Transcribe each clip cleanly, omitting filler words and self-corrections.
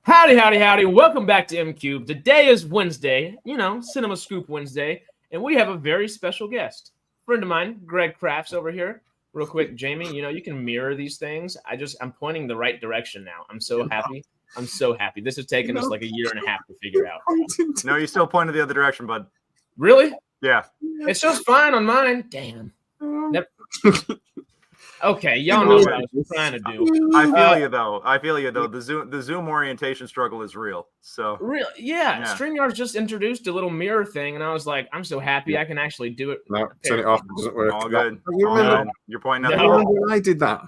Howdy, howdy, howdy. Welcome back to MCubed. Today is Wednesday, Cinema Scoop Wednesday, and we have a very special guest. Friend of mine, Greg Crafts over here. Real quick, Jamie, you can mirror these things. I'm pointing the right direction now. I'm so happy. I'm so happy. This has taken us like a year and a half to figure out. No, you still pointed the other direction, bud. Really? Yeah. It shows fine on mine. Damn. Okay, y'all know what I was trying to do. I feel you though. The Zoom orientation struggle is real. So real, yeah. StreamYard's just introduced a little mirror thing, and I was like, I'm so happy I can actually do it. No, turn it off. It doesn't work. All good. You remember? You're pointing at I remember when I did that.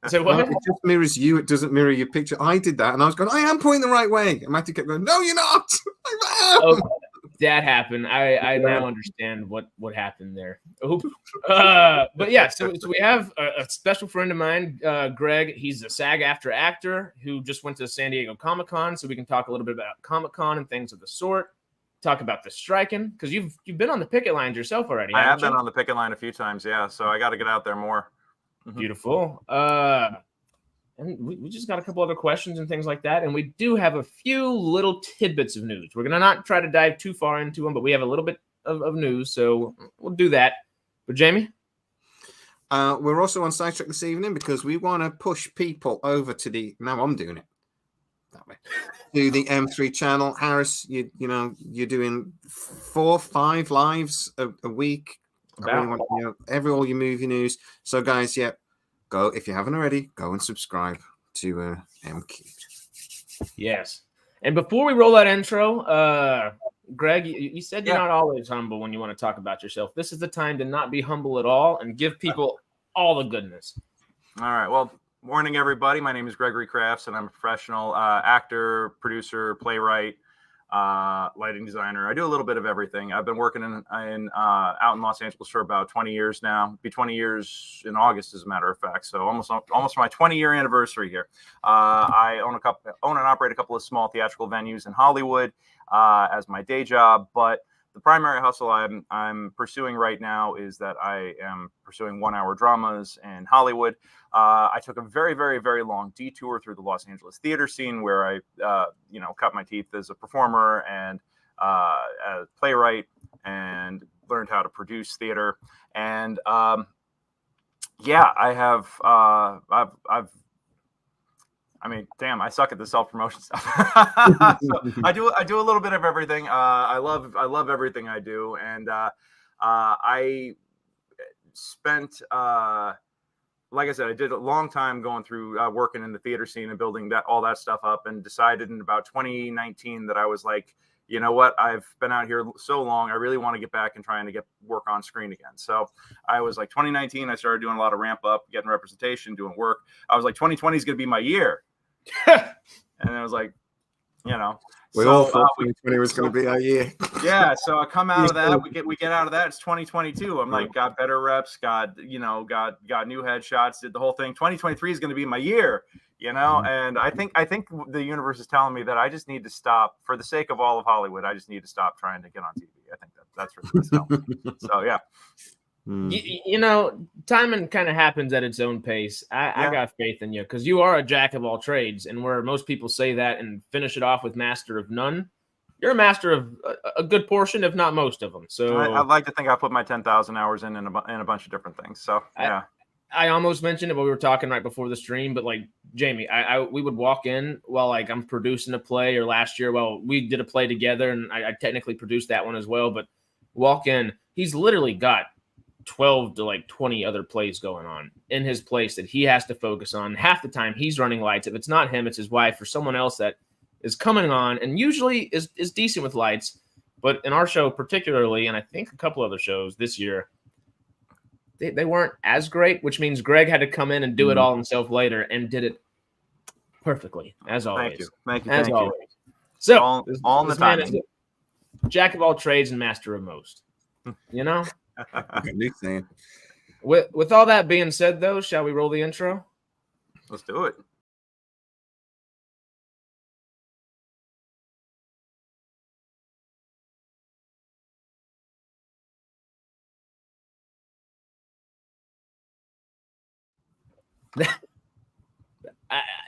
So what? It just mirrors you. It doesn't mirror your picture. I did that, and I was going, I am pointing the right way. And Matthew kept going, no, you're not. Oh, that happened. I now understand what happened there. But yeah, so we have a special friend of mine, Greg. He's a SAG-AFTRA actor who just went to San Diego Comic-Con, so we can talk a little bit about Comic-Con and things of the sort. Talk about the striking, because you've been on the picket lines yourself already. I have been on the picket line a few times, yeah. So I got to get out there more. Beautiful. And we just got a couple other questions and things like that. And we do have a few little tidbits of news. We're going to not try to dive too far into them, but we have a little bit of news. So we'll do that. But Jamie? We're also on Sidetrack this evening because we want to push people over to the, now I'm doing it that way, to the M3 channel. Harris, you're doing 4-5 lives a week. I really want, all your movie news. So guys, go, if you haven't already, go and subscribe to MCubed. Yes. And before we roll that intro, Greg, you said you're not always humble when you want to talk about yourself. This is the time to not be humble at all and give people all the goodness. All right. Well, morning, everybody. My name is Gregory Crafts, and I'm a professional actor, producer, playwright, lighting designer. I do a little bit of everything. I've been working out in Los Angeles for about 20 years now. Be 20 years in August, as a matter of fact. So almost my 20-year anniversary here. I own and operate a couple of small theatrical venues in Hollywood as my day job. But the primary hustle I'm pursuing right now is that I am pursuing 1-hour dramas in Hollywood. I took a very, very, very long detour through the Los Angeles theater scene where I, cut my teeth as a performer and as a playwright and learned how to produce theater. And I suck at the self-promotion stuff. So I do a little bit of everything. I love everything I do. And I spent, like I said, I did a long time going through working in the theater scene and building all that stuff up, and decided in about 2019 that I was like, you know what? I've been out here so long. I really want to get back and trying to get work on screen again. So I was like, 2019, I started doing a lot of ramp up, getting representation, doing work. I was like, 2020 is going to be my year. And I was like, we all thought 2020 was going to be our year. Yeah, so I come out of that. We get out of that. It's 2022. I'm like, got better reps, got new headshots, did the whole thing. 2023 is going to be my year, And I think the universe is telling me that I just need to stop, for the sake of all of Hollywood. I just need to stop trying to get on TV. I think that's really what's telling me. So yeah. Timing kind of happens at its own pace. I got faith in you because you are a jack of all trades, and where most people say that and finish it off with master of none, you're a master of a good portion, if not most of them. So I'd like to think I put my 10,000 hours in a bunch of different things. So yeah. I almost mentioned it, but we were talking right before the stream. But like Jamie, we would walk in while like I'm producing a play, or last year, we did a play together, and I technically produced that one as well. But walk in, he's literally got 12 to like 20 other plays going on in his place that he has to focus on. Half the time he's running lights. If it's not him, it's his wife or someone else that is coming on, and usually is decent with lights. But in our show particularly, and I think a couple other shows this year, they weren't as great, which means Greg had to come in and do it all himself later, and did it perfectly, as always. Thank you. As always. So all the time. Jack of all trades and master of most. New thing. With all that being said, though, shall we roll the intro? Let's do it.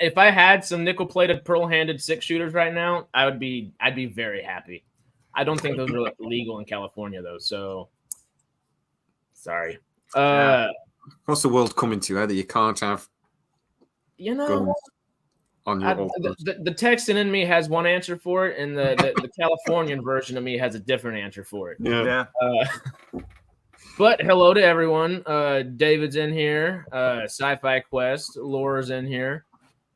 if I had some nickel-plated, pearl-handed 6-shooters right now, I'd be very happy. I don't think those are legal in California though, so sorry. What's the world coming to? Either you can't have guns on your the Texan in me has one answer for it, and the Californian version of me has a different answer for it. Yeah. But hello to everyone. David's in here. Sci-Fi Quest. Laura's in here.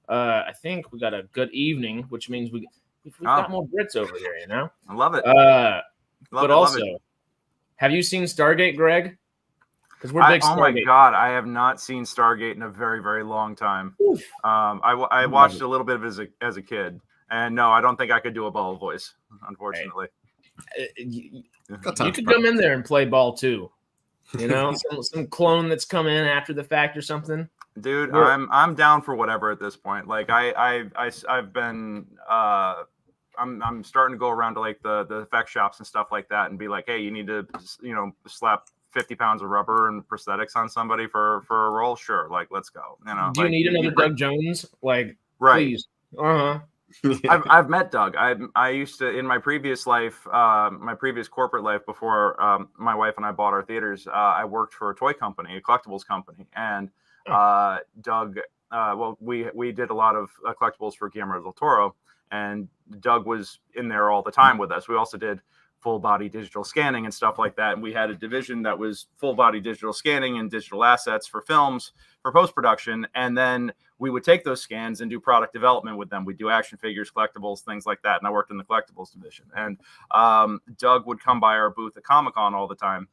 I think we got a good evening, which means we've got more Brits over here, you know? I love it. But also, have you seen Stargate, Greg? Because we're big Stargate. Oh my God, I have not seen Stargate in a very, very long time. I watched a little bit of it as a kid. And no, I don't think I could do a ball voice, unfortunately. You could come in there and play ball too. You know, some clone that's come in after the fact or something. Dude, I'm down for whatever at this point. Like I've been I'm starting to go around to like the effect shops and stuff like that and be like, hey, you need to slap 50 pounds of rubber and prosthetics on somebody for a role. Sure, like let's go. You know, do you need another Doug Jones? Like, right? Please. I've met Doug. I used to in my previous life, my previous corporate life before my wife and I bought our theaters. I worked for a toy company, a collectibles company, and Doug. Well, we did a lot of collectibles for Guillermo del Toro, and Doug was in there all the time with us. We also did full body digital scanning and stuff like that. And we had a division that was full body digital scanning and digital assets for films for post-production. And then we would take those scans and do product development with them. We'd do action figures, collectibles, things like that. And I worked in the collectibles division. And Doug would come by our booth at Comic-Con all the time.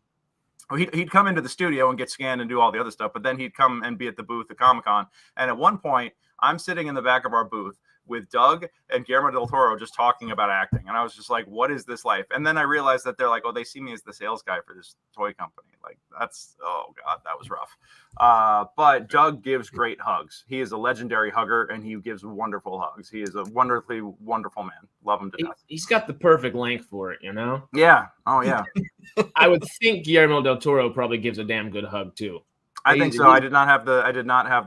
He'd come into the studio and get scanned and do all the other stuff, but then he'd come and be at the booth at Comic-Con. And at one point, I'm sitting in the back of our booth with Doug and Guillermo del Toro just talking about acting. And I was just like, what is this life? And then I realized that they're like, oh, they see me as the sales guy for this toy company. Like oh God, that was rough. But Doug gives great hugs. He is a legendary hugger and he gives wonderful hugs. He is a wonderfully wonderful man. Love him to death. He's got the perfect length for it, you know? Yeah. Oh yeah. I would think Guillermo del Toro probably gives a damn good hug too. I think so. I did not have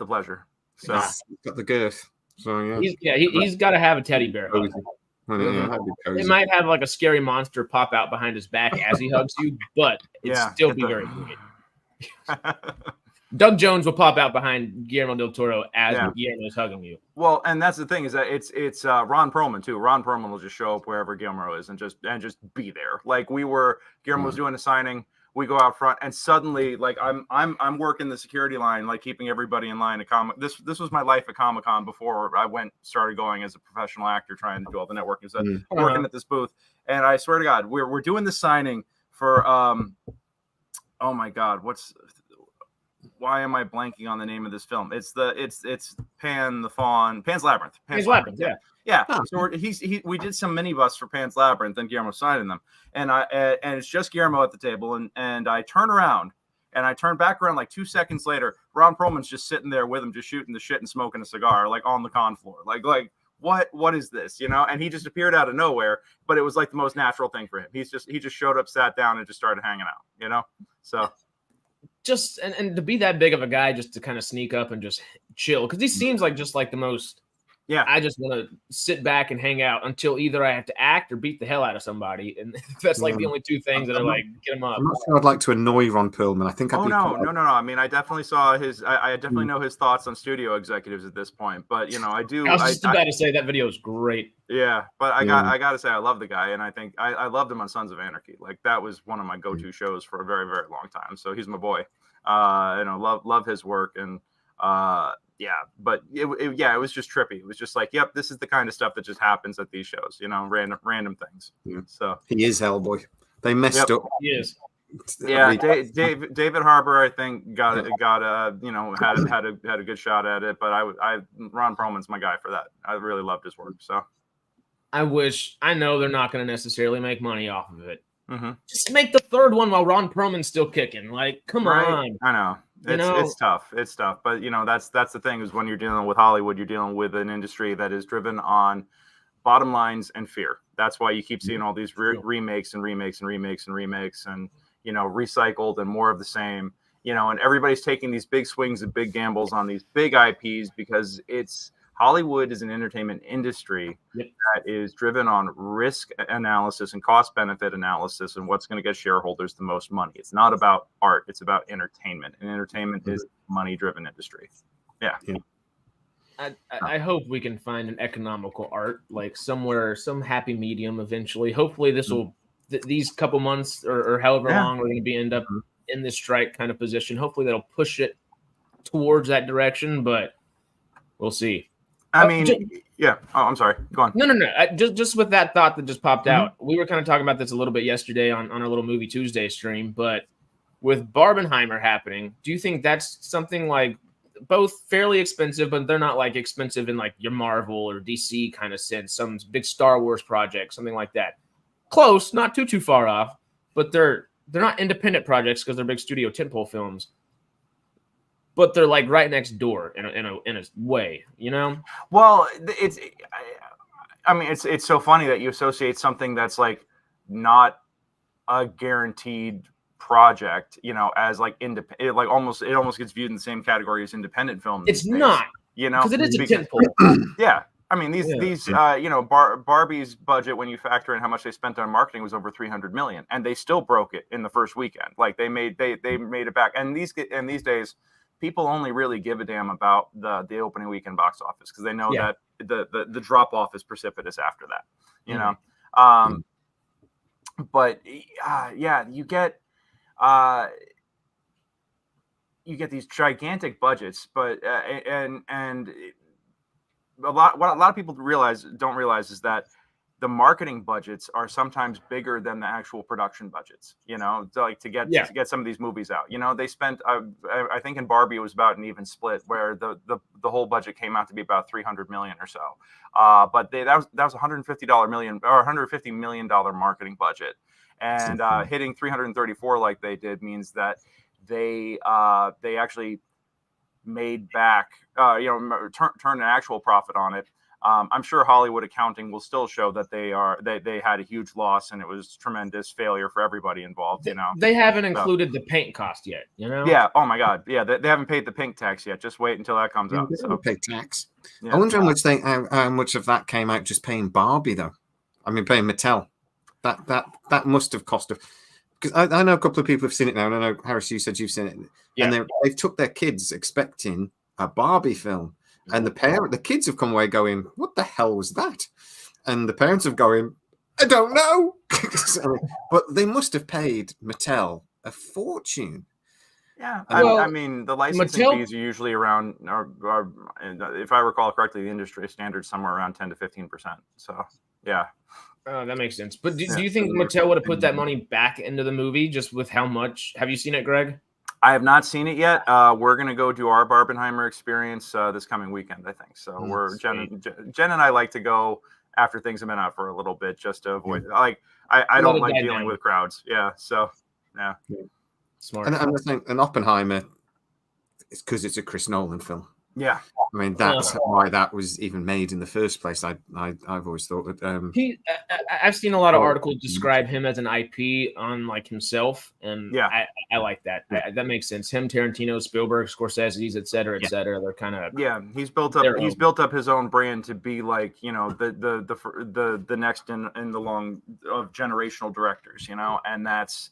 the pleasure. So got the girth. So he's got to have a teddy bear. It might have like a scary monster pop out behind his back as he hugs you, but it'd still be very great. Doug Jones will pop out behind Guillermo del Toro as Guillermo's hugging you. Well, and that's the thing is that it's Ron Perlman too. Ron Perlman will just show up wherever Guillermo is and just be there. Like Guillermo was doing a signing. We go out front and suddenly like I'm working the security line, like keeping everybody in line at This was my life at Comic-Con before I started going as a professional actor, trying to do all the networking stuff. I'm working at this booth, and I swear to God, we're doing the signing for oh my God, why am I blanking on the name of this film? It's Pan's Labyrinth. Pan's Labyrinth, yeah. Yeah, so we did some mini busts for Pan's Labyrinth, and Guillermo signing them, and it's just Guillermo at the table, and I turn around, and I turn back around like 2 seconds later. Ron Perlman's just sitting there with him, just shooting the shit and smoking a cigar, like on the con floor, like what is this, you know? And he just appeared out of nowhere, but it was like the most natural thing for him. He just showed up, sat down, and just started hanging out, you know? So. Just and to be that big of a guy, just to kind of sneak up and just chill, because he seems like just like the most. Yeah, I just want to sit back and hang out until either I have to act or beat the hell out of somebody, and that's like the only two things that are like get him up. I'm not sure I'd like to annoy Ron Perlman. I think. No. I mean, I definitely saw his. I definitely know his thoughts on studio executives at this point, but you know, I do. I was just about to say that video is great. Yeah, but I got to say I love the guy, and I think I loved him on Sons of Anarchy. Like that was one of my go-to shows for a very, very long time. So he's my boy. Love his work, and but it was just trippy. It was just like, yep, this is the kind of stuff that just happens at these shows, you know, random things. Yeah. So he is Hellboy. They messed up. He is. Yeah, David Harbour, I think got had a good shot at it, but Ron Perlman's my guy for that. I really loved his work. So I know they're not going to necessarily make money off of it. Mm-hmm. Just make the third one while Ron Perlman's still kicking. Like, come on. I know. It's tough. It's tough. But, you know, that's the thing is when you're dealing with Hollywood, you're dealing with an industry that is driven on bottom lines and fear. That's why you keep seeing all these remakes and, you know, recycled and more of the same, you know, and everybody's taking these big swings and big gambles on these big IPs because it's Hollywood is an entertainment industry that is driven on risk analysis and cost benefit analysis and what's going to get shareholders the most money. It's not about art. It's about entertainment. And entertainment is a money-driven industry. Yeah. I hope we can find an economical art, like somewhere, some happy medium eventually. Hopefully this will, these couple months or however long we're going to end up in this strike kind of position. Hopefully that'll push it towards that direction, but we'll see. I mean, Oh, I'm sorry. Go on. No. Just with that thought that just popped out, we were kind of talking about this a little bit yesterday on our little Movie Tuesday stream, but with Barbenheimer happening, do you think that's something like both fairly expensive, but they're not like expensive in like your Marvel or DC kind of sense, some big Star Wars project, something like that? Close, not too far off, but they're not independent projects because they're big studio tentpole films. But they're like right next door in a way, you know? Well, it's so funny that you associate something that's like not a guaranteed project, you know, as like independent. It almost gets viewed in the same category as independent film. It's not, you know, because it is a tentpole. Yeah, I mean these you know, Barbie's budget, when you factor in how much they spent on marketing, was over $300 million, and they still broke it in the first weekend. Like they made it back, and these days, people only really give a damn about the opening weekend box office because they know that the drop off is precipitous after that, you know. But you get these gigantic budgets, but and what a lot of people don't realize is that the marketing budgets are sometimes bigger than the actual production budgets, you know, to get some of these movies out. You know, they spent, I think in Barbie, it was about an even split where the whole budget came out to be about $300 million or so. But that was $150 million marketing budget. And hitting 334 like they did means that they actually made back, turned an actual profit on it. I'm sure Hollywood accounting will still show that they had a huge loss and it was tremendous failure for everybody involved. You know, they haven't included the paint cost yet. You know. Yeah. Oh my God. Yeah. They haven't paid the pink tax yet. Just wait until that comes out. So pay tax. Yeah. I wonder how much of that came out just paying Barbie though. I mean, paying Mattel. That must have cost of. Because I know a couple of people have seen it now, and I know Harris, you said you've seen it, and they've took their kids expecting a Barbie film. And the kids have come away going, "What the hell was that?" And the parents have going, "I don't know." But they must have paid Mattel a fortune. Yeah, I mean, the licensing fees are usually around, or if I recall correctly, the industry standard somewhere around 10 to 15%. So, yeah. That makes sense. But do you think Mattel would have put that money back into the movie just with how much? Have you seen it, Greg? I have not seen it yet. We're going to go do our Barbenheimer experience this coming weekend, I think. So Jen and I like to go after things have been out for a little bit just to avoid I don't like dealing with crowds. Yeah. So, yeah. Smart. And I'm saying an Oppenheimer is because it's a Chris Nolan film. Yeah. I mean, that's why that was even made in the first place. I've always thought that I've seen a lot of articles describe him as an IP on like himself, and I like that. That makes sense. Him, Tarantino, Spielberg, Scorsese's, et cetera. They're kind of He's built up his own brand to be like, you know, the next in the long of generational directors, you know, and that's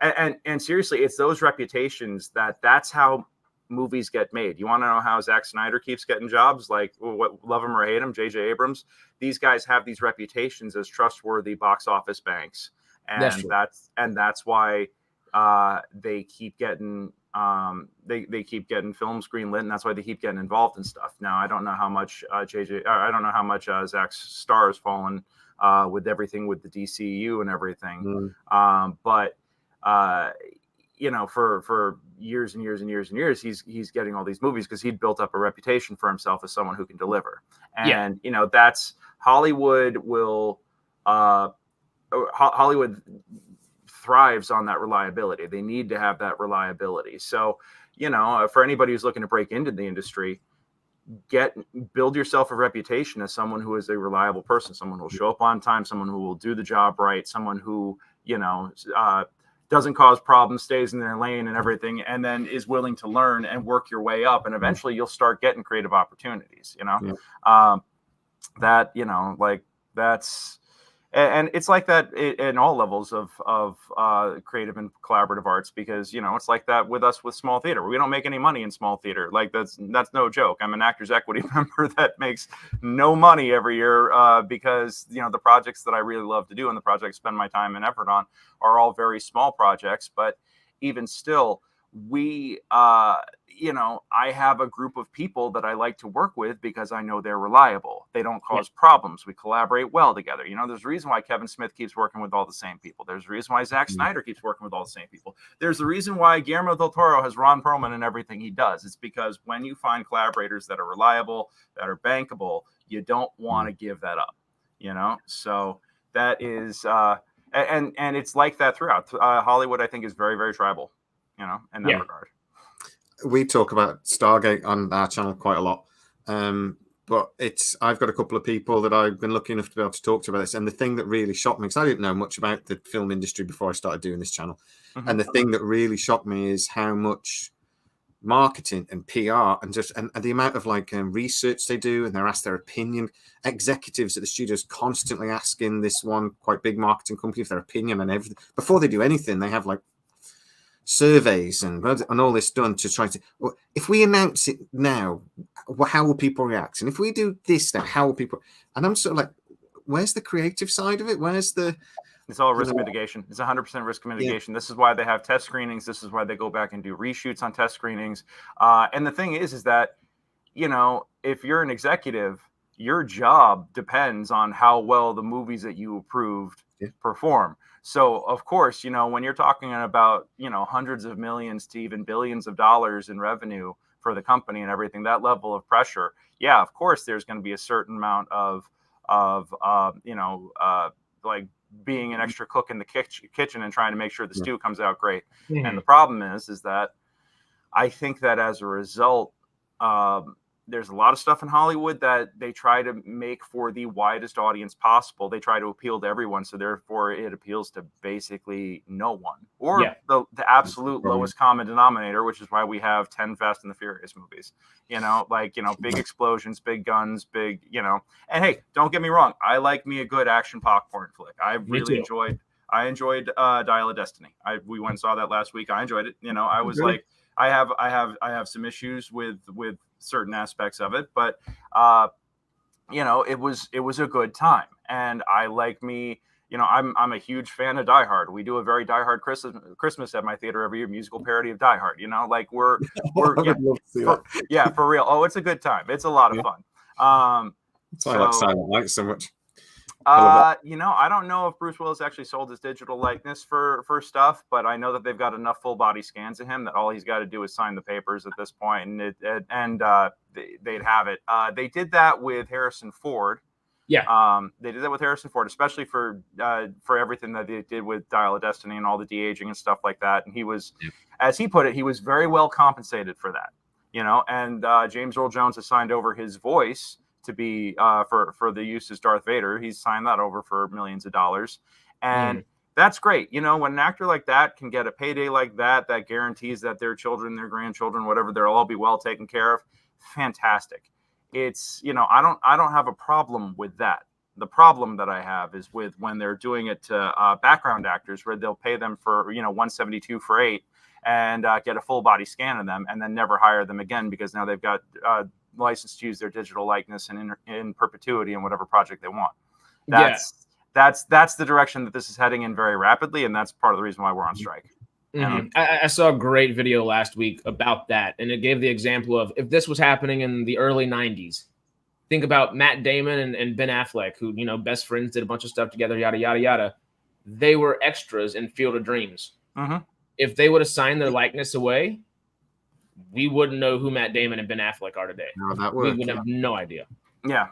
and seriously, it's those reputations that's how movies get made. You want to know how Zack Snyder keeps getting jobs? Like, love him or hate him, J.J. Abrams. These guys have these reputations as trustworthy box office banks, and that's why they keep getting they keep getting films greenlit, and that's why they keep getting involved in stuff. Now, I don't know how much Zack's star has fallen with everything with the DCU and everything, but you know, for years and years and years and years, he's getting all these movies because he'd built up a reputation for himself as someone who can deliver. And you know, that's Hollywood Hollywood thrives on that reliability. They need to have that reliability. So, you know, for anybody who's looking to break into the industry, build yourself a reputation as someone who is a reliable person, someone who will show up on time, someone who will do the job right, someone who, you know, doesn't cause problems, stays in their lane and everything, and then is willing to learn and work your way up. And eventually you'll start getting creative opportunities, that, like that's, and it's like that in all levels of creative and collaborative arts, because it's like that with us with small theater. We don't make any money in small theater. Like that's no joke. I'm an Actors Equity member that makes no money every year because the projects that I really love to do and the projects I spend my time and effort on are all very small projects. But even still, we I have a group of people that I like to work with because I know they're reliable. They don't cause problems. We collaborate well together. There's a reason why Kevin Smith keeps working with all the same people. There's a reason why Zack Snyder keeps working with all the same people. There's a reason why Guillermo del Toro has Ron Perlman in everything he does. It's because when you find collaborators that are reliable, that are bankable, you don't want to give that up, So that is, and it's like that throughout. Hollywood, I think, is very, very tribal, in that regard. We talk about Stargate on our channel quite a lot. But I've got a couple of people that I've been lucky enough to be able to talk to about this. And the thing that really shocked me, because I didn't know much about the film industry before I started doing this channel. And the thing that really shocked me is how much marketing and PR and the amount of research they do, and they're asked their opinion. Executives at the studios constantly asking this one quite big marketing company for their opinion and everything. Before they do anything, they have surveys and all this done to try to, well, if we announce it now, how will people react? And if we do this now, how will people? And I'm sort of like, where's the creative side of it? Where's the? It's all risk mitigation. It's 100% risk mitigation. Yeah. This is why they have test screenings. This is why they go back and do reshoots on test screenings. And the thing is that, if you're an executive, your job depends on how well the movies that you approved perform. So, of course, when you're talking about, hundreds of millions to even billions of dollars in revenue for the company and everything, that level of pressure, of course, there's going to be a certain amount of being an extra cook in the kitchen and trying to make sure the stew comes out great. Mm-hmm. And the problem is that I think that as a result, there's a lot of stuff in Hollywood that they try to make for the widest audience possible. They try to appeal to everyone. So therefore it appeals to basically no one, or the absolute lowest common denominator, which is why we have 10 Fast and the Furious movies, big explosions, big guns, and hey, don't get me wrong. I like me a good action popcorn flick. I really enjoyed Dial of Destiny. We went and saw that last week. I enjoyed it. I was like, I have some issues with certain aspects of it, but it was a good time. And I like me, I'm a huge fan of Die Hard. We do a very Die Hard Christmas at my theater every year, musical parody of Die Hard. We're for real. Oh, it's a good time. It's a lot of fun. That's why I like Silent Night so much. I don't know if Bruce Willis actually sold his digital likeness for stuff, but I know that they've got enough full body scans of him that all he's got to do is sign the papers at this point, and they'd have it. They did that with Harrison Ford. Yeah. They did that with Harrison Ford, especially for everything that they did with Dial of Destiny and all the de-aging and stuff like that. And he was, as he put it, he was very well compensated for that. And James Earl Jones has signed over his voice to be for the use as Darth Vader. He's signed that over for millions of dollars. And that's great. When an actor like that can get a payday like that guarantees that their children, their grandchildren, whatever, they'll all be well taken care of. Fantastic. It's, I don't have a problem with that. The problem that I have is with when they're doing it to background actors, where they'll pay them for, $172 for 8 and get a full body scan of them and then never hire them again, because now they've got license to use their digital likeness and in perpetuity in whatever project they want. That's the direction that this is heading in very rapidly, and that's part of the reason why we're on strike. Mm-hmm. I saw a great video last week about that, and it gave the example of if this was happening in the early 90s. Think about Matt Damon and Ben Affleck, who, best friends, did a bunch of stuff together, yada, yada, yada. They were extras in Field of Dreams. Mm-hmm. If they would have signed their likeness away, we wouldn't know who Matt Damon and Ben Affleck are today. No, that we would have no idea. Yeah.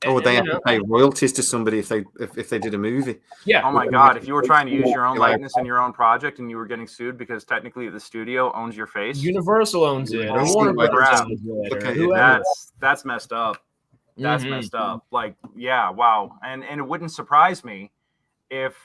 Or would they have to pay royalties to somebody if they did a movie? Yeah. Oh my God! If you were trying to use your own likeness in your own project and you were getting sued because technically the studio owns your face, Universal owns it, or Warner Brothers owns it. That's messed up. That's messed up. Wow. And it wouldn't surprise me if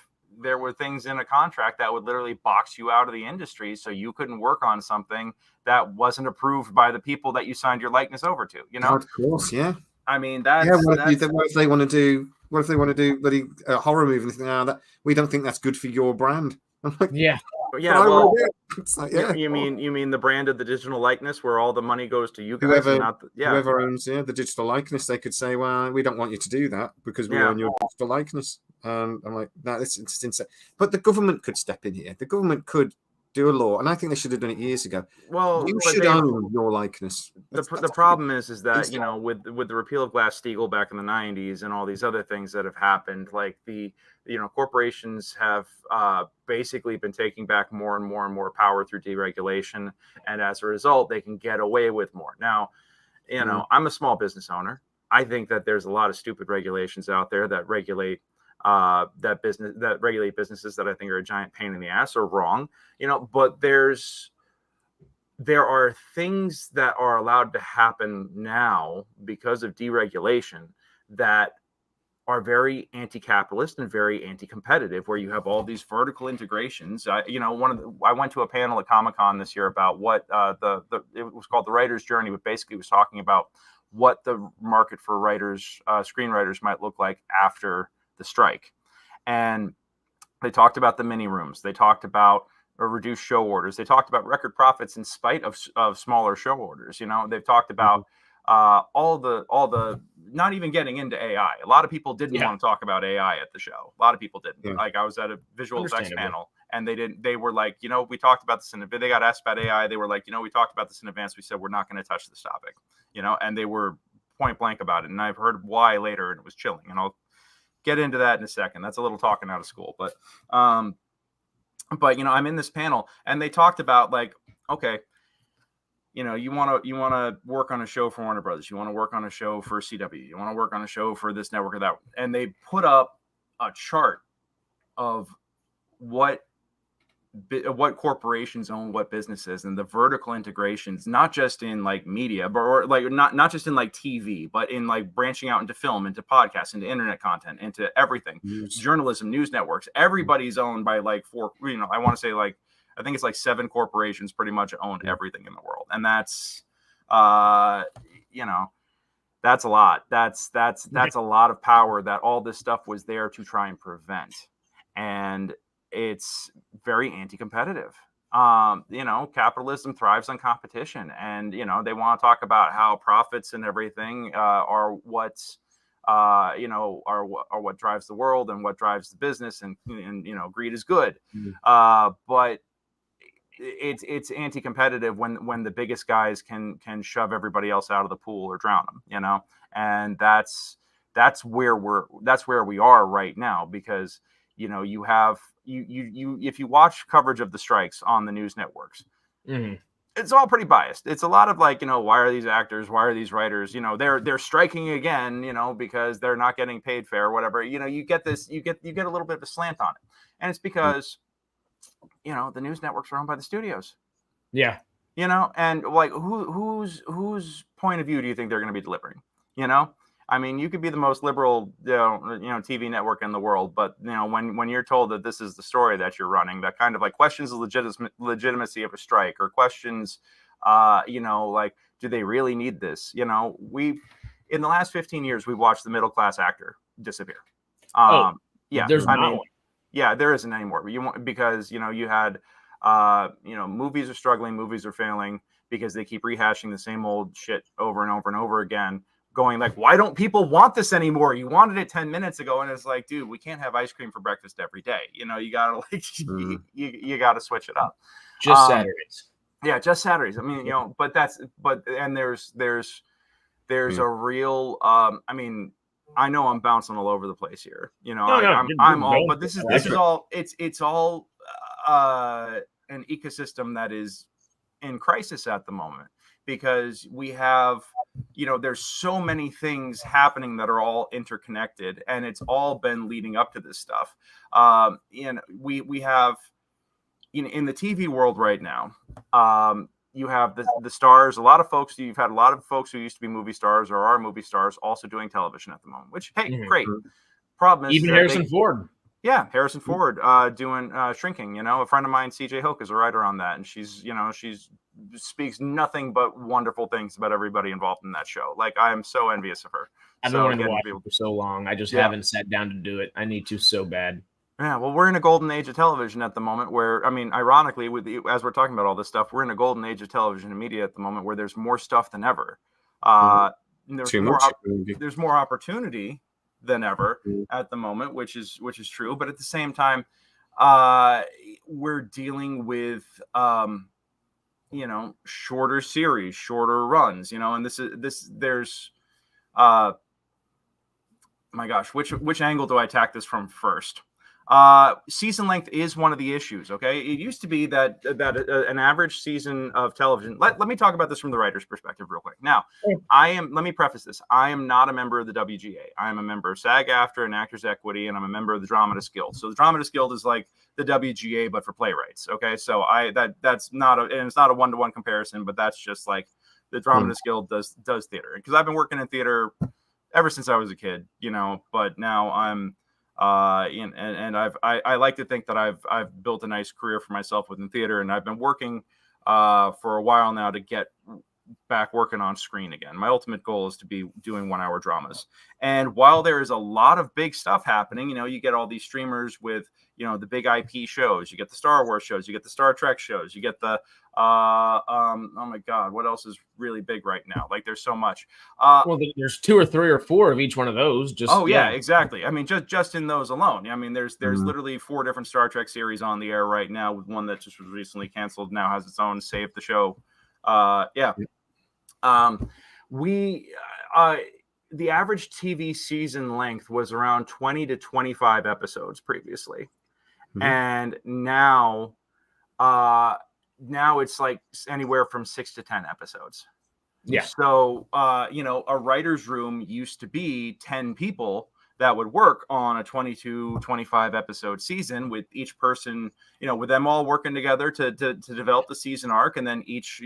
there were things in a contract that would literally box you out of the industry, so you couldn't work on something that wasn't approved by the people that you signed your likeness over to. You know, of course, yeah. I mean, that's What if they want to do? What if they want to do bloody horror movie? And think, that we don't think that's good for your brand. I'm like, yeah. Well, it's like, yeah. You mean the brand of the digital likeness where all the money goes to you guys? Whoever owns the digital likeness, they could say, well, we don't want you to do that because we own your digital likeness. I'm like, no, it's insane. But the government could step in here. The government could do a law, and I think they should have done it years ago. Well, you should own your likeness. The problem is that with the repeal of Glass-Steagall back in the 90s and all these other things that have happened, like corporations have basically been taking back more and more and more power through deregulation, and as a result, they can get away with more. Now, I'm a small business owner. I think that there's a lot of stupid regulations out there that regulate businesses that I think are a giant pain in the ass or wrong, but there are things that are allowed to happen now because of deregulation that are very anti-capitalist and very anti-competitive, where you have all these vertical integrations. I went to a panel at Comic-Con this year about what it was called The Writer's Journey, but basically was talking about what the market for screenwriters might look like after the strike. And they talked about the mini rooms. They talked about reduced show orders. They talked about record profits in spite of smaller show orders. They've talked about all the not even getting into AI. A lot of people didn't want to talk about AI at the show. A lot of people didn't. Yeah. Like I was at a visual effects panel and they were like, we talked about this they got asked about AI. They were like, we talked about this in advance. We said, we're not going to touch this topic, and they were point blank about it. And I've heard why later, and it was chilling. And I'll get into that in a second. That's a little talking out of school, but I'm in this panel and they talked about like, okay, you want to work on a show for Warner Brothers, you want to work on a show for CW, you want to work on a show for this network or that, and they put up a chart of what corporations own what businesses and the vertical integrations, not just in like media, but not just in like TV, but in like branching out into film, into podcasts, into internet content, into everything, journalism, news networks. Everybody's owned by like four, I want to say like, I think it's like 7 corporations pretty much own everything in the world. And that's, that's a lot. That's a lot of power that all this stuff was there to try and prevent. And it's very anti-competitive. Capitalism thrives on competition, and they want to talk about how profits and everything are what's are what drives the world and what drives the business, and greed is good. But it's anti-competitive when the biggest guys can shove everybody else out of the pool or drown them, and that's where we are right now, because you have if you watch coverage of the strikes on the news networks, it's all pretty biased. It's a lot of like, why are these actors, why are these writers, they're striking again, because they're not getting paid fair or whatever. You get a little bit of a slant on it, and it's because the news networks are owned by the studios. Yeah. And like whose point of view do you think they're going to be delivering? I mean, you could be the most liberal, TV network in the world, but when you're told that this is the story that you're running, that kind of like questions the legitimacy of a strike, or questions, like, do they really need this? In the last 15 years, we've watched the middle class actor disappear. There's one. Yeah, there isn't anymore. Because you had, movies are struggling, movies are failing because they keep rehashing the same old shit over and over and over again. Going like, why don't people want this anymore? You wanted it 10 minutes ago, and it's like, dude, we can't have ice cream for breakfast every day. You gotta like, you gotta switch it up. Just Saturdays. Yeah, just Saturdays. I mean, there's a real. I mean, I know I'm bouncing all over the place here. I'm all, but this is all. It's all an ecosystem that is in crisis at the moment, because we have, there's so many things happening that are all interconnected, and it's all been leading up to this stuff. We have, in the TV world right now, you have the stars. You've had a lot of folks who used to be movie stars or are movie stars also doing television at the moment, which, hey, great. Problem is, even Harrison Ford. Yeah, Harrison Ford doing Shrinking. A friend of mine, CJ Hoke, is a writer on that, and she's speaks nothing but wonderful things about everybody involved in that show. Like, I am so envious of her. I've been wanting to watch it for so long. I just haven't sat down to do it. I need to so bad. Yeah, well, we're in a golden age of television at the moment where, I mean, ironically, as we're talking about all this stuff, we're in a golden age of television and media at the moment where there's more stuff than ever. There's more opportunity than ever at the moment, which is true. But at the same time, we're dealing with, shorter series, shorter runs, and there's, my gosh, which angle do I attack this from first? Season length is one of the issues. Okay, it used to be that an average season of television. Let me talk about this from the writer's perspective real quick. Now, let me preface this. I am not a member of the WGA. I am a member of SAG-AFTRA and Actors Equity, and I'm a member of the Dramatists Guild. So the Dramatists Guild is like the WGA, but for playwrights. Okay, so that's not and it's not a one-to-one comparison, but that's just like the Dramatists Guild does theater. Because I've been working in theater ever since I was a kid, but now I'm. And I like to think that I've built a nice career for myself within theater, and I've been working for a while now to get back working on screen again. My ultimate goal is to be doing 1-hour dramas. And while there is a lot of big stuff happening, you get all these streamers with, the big IP shows, you get the Star Wars shows, you get the Star Trek shows, you get the, oh my God, what else is really big right now? Like, there's so much. Well, there's 2 or 3 or 4 of each one of those. Yeah, exactly. I mean, just in those alone. I mean, there's literally 4 different Star Trek series on the air right now, with one that just was recently canceled, now has its own Save the Show. The average TV season length was around 20 to 25 episodes previously. And now it's like anywhere from 6 to 10 episodes. Yeah. So, a writer's room used to be 10 people that would work on a 22, 25 episode season, with each person, with them all working together to develop the season arc. And then each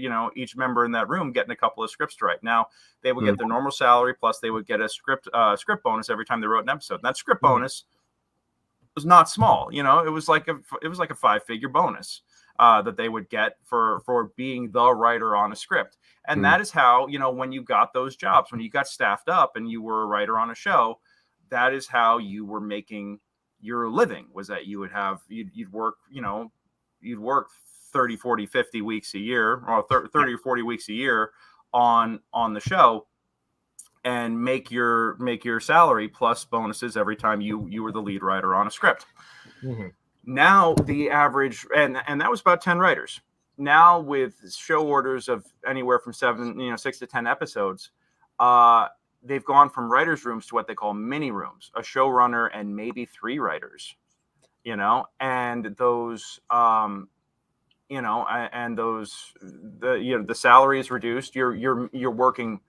member in that room getting a couple of scripts to write. Now they would get their normal salary, plus they would get a script bonus every time they wrote an episode. And that script bonus was not small. It was like a 5-figure bonus that they would get for being the writer on a script. And that is how, when you got those jobs, when you got staffed up and you were a writer on a show, that is how you were making your living, was that you'd work 30, 40, 50 weeks a year, or 30 or 40 weeks a year on the show, and make your salary plus bonuses every time you were the lead writer on a script. Now the average, and that was about 10 writers. Now with show orders of anywhere from 6 to 10 episodes, they've gone from writers' rooms to what they call mini rooms, a showrunner and maybe 3 writers, and those, the salary is reduced. You're working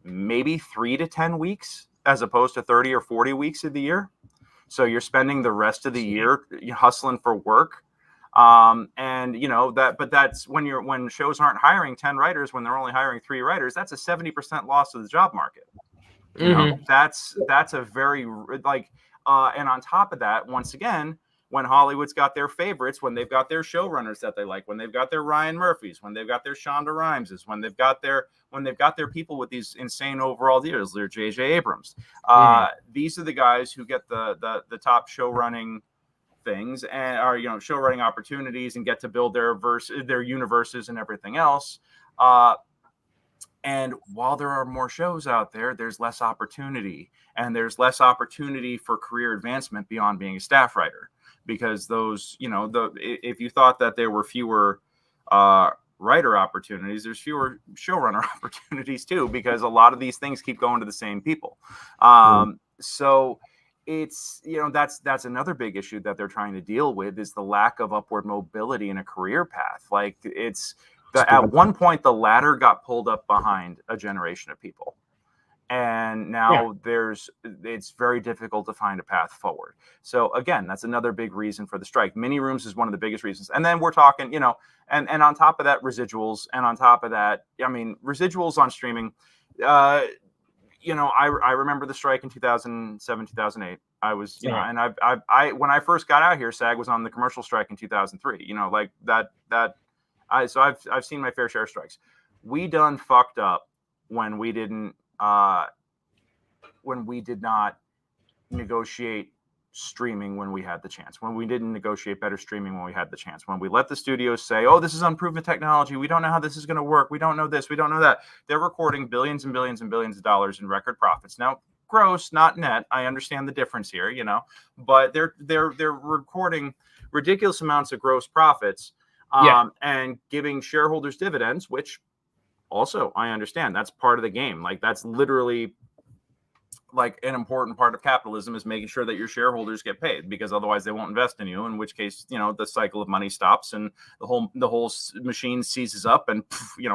maybe 3 to 10 weeks as opposed to 30 or 40 weeks of the year. So you're spending the rest of the year hustling for work. But that's when shows aren't hiring 10 writers, when they're only hiring 3 writers, that's a 70% loss of the job market. That's a very and on top of that, once again, when Hollywood's got their favorites, when they've got their showrunners that they like, when they've got their Ryan Murphys, when they've got their Shonda Rhimeses, when they've got their people with these insane overall deals, they're J.J. Abrams. These are the guys who get the top show running things and are show running opportunities and get to build their universes and everything else. And while there are more shows out there, there's less opportunity, and there's less opportunity for career advancement beyond being a staff writer, because those, if you thought that there were fewer writer opportunities, there's fewer showrunner opportunities too, because a lot of these things keep going to the same people. So it's, that's another big issue that they're trying to deal with, is the lack of upward mobility in a career path. Like, at one point, the ladder got pulled up behind a generation of people. And now it's very difficult to find a path forward. So again, that's another big reason for the strike. Mini rooms is one of the biggest reasons. And then we're talking, and on top of that, residuals. And on top of that, residuals on streaming, I remember the strike in 2007, 2008. I was, and I when I first got out here, SAG was on the commercial strike in 2003. Like that. So I've seen my fair share of strikes. We done fucked up when we did not negotiate streaming when we had the chance, when we didn't negotiate better streaming when we had the chance, when we let the studios say, oh, this is unproven technology, we don't know how this is going to work, we don't know this, we don't know that. They're recording billions and billions and billions of dollars in record profits. Now, gross, not net. I understand the difference here, but they're recording ridiculous amounts of gross profits and giving shareholders dividends, which also I understand. That's part of the game. Like, that's literally like an important part of capitalism, is making sure that your shareholders get paid, because otherwise they won't invest in you, in which case, the cycle of money stops and the whole machine seizes up and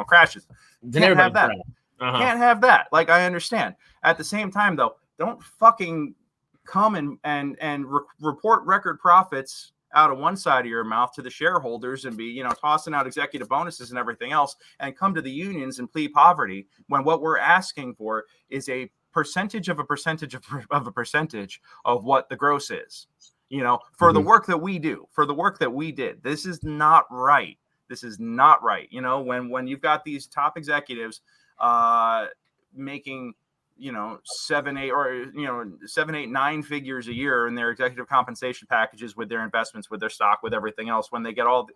crashes. Can't have that. Can't have that. Like, I understand. At the same time, though, don't fucking come and report record profits out of one side of your mouth to the shareholders and be, tossing out executive bonuses and everything else, and come to the unions and plead poverty, when what we're asking for is a percentage of a percentage of a percentage of what the gross is, for the work that we do, for the work that we did. This is not right. This is not right. When you've got these top executives making, 7, 8, 9 figures a year in their executive compensation packages, with their investments, with their stock, with everything else, when they get all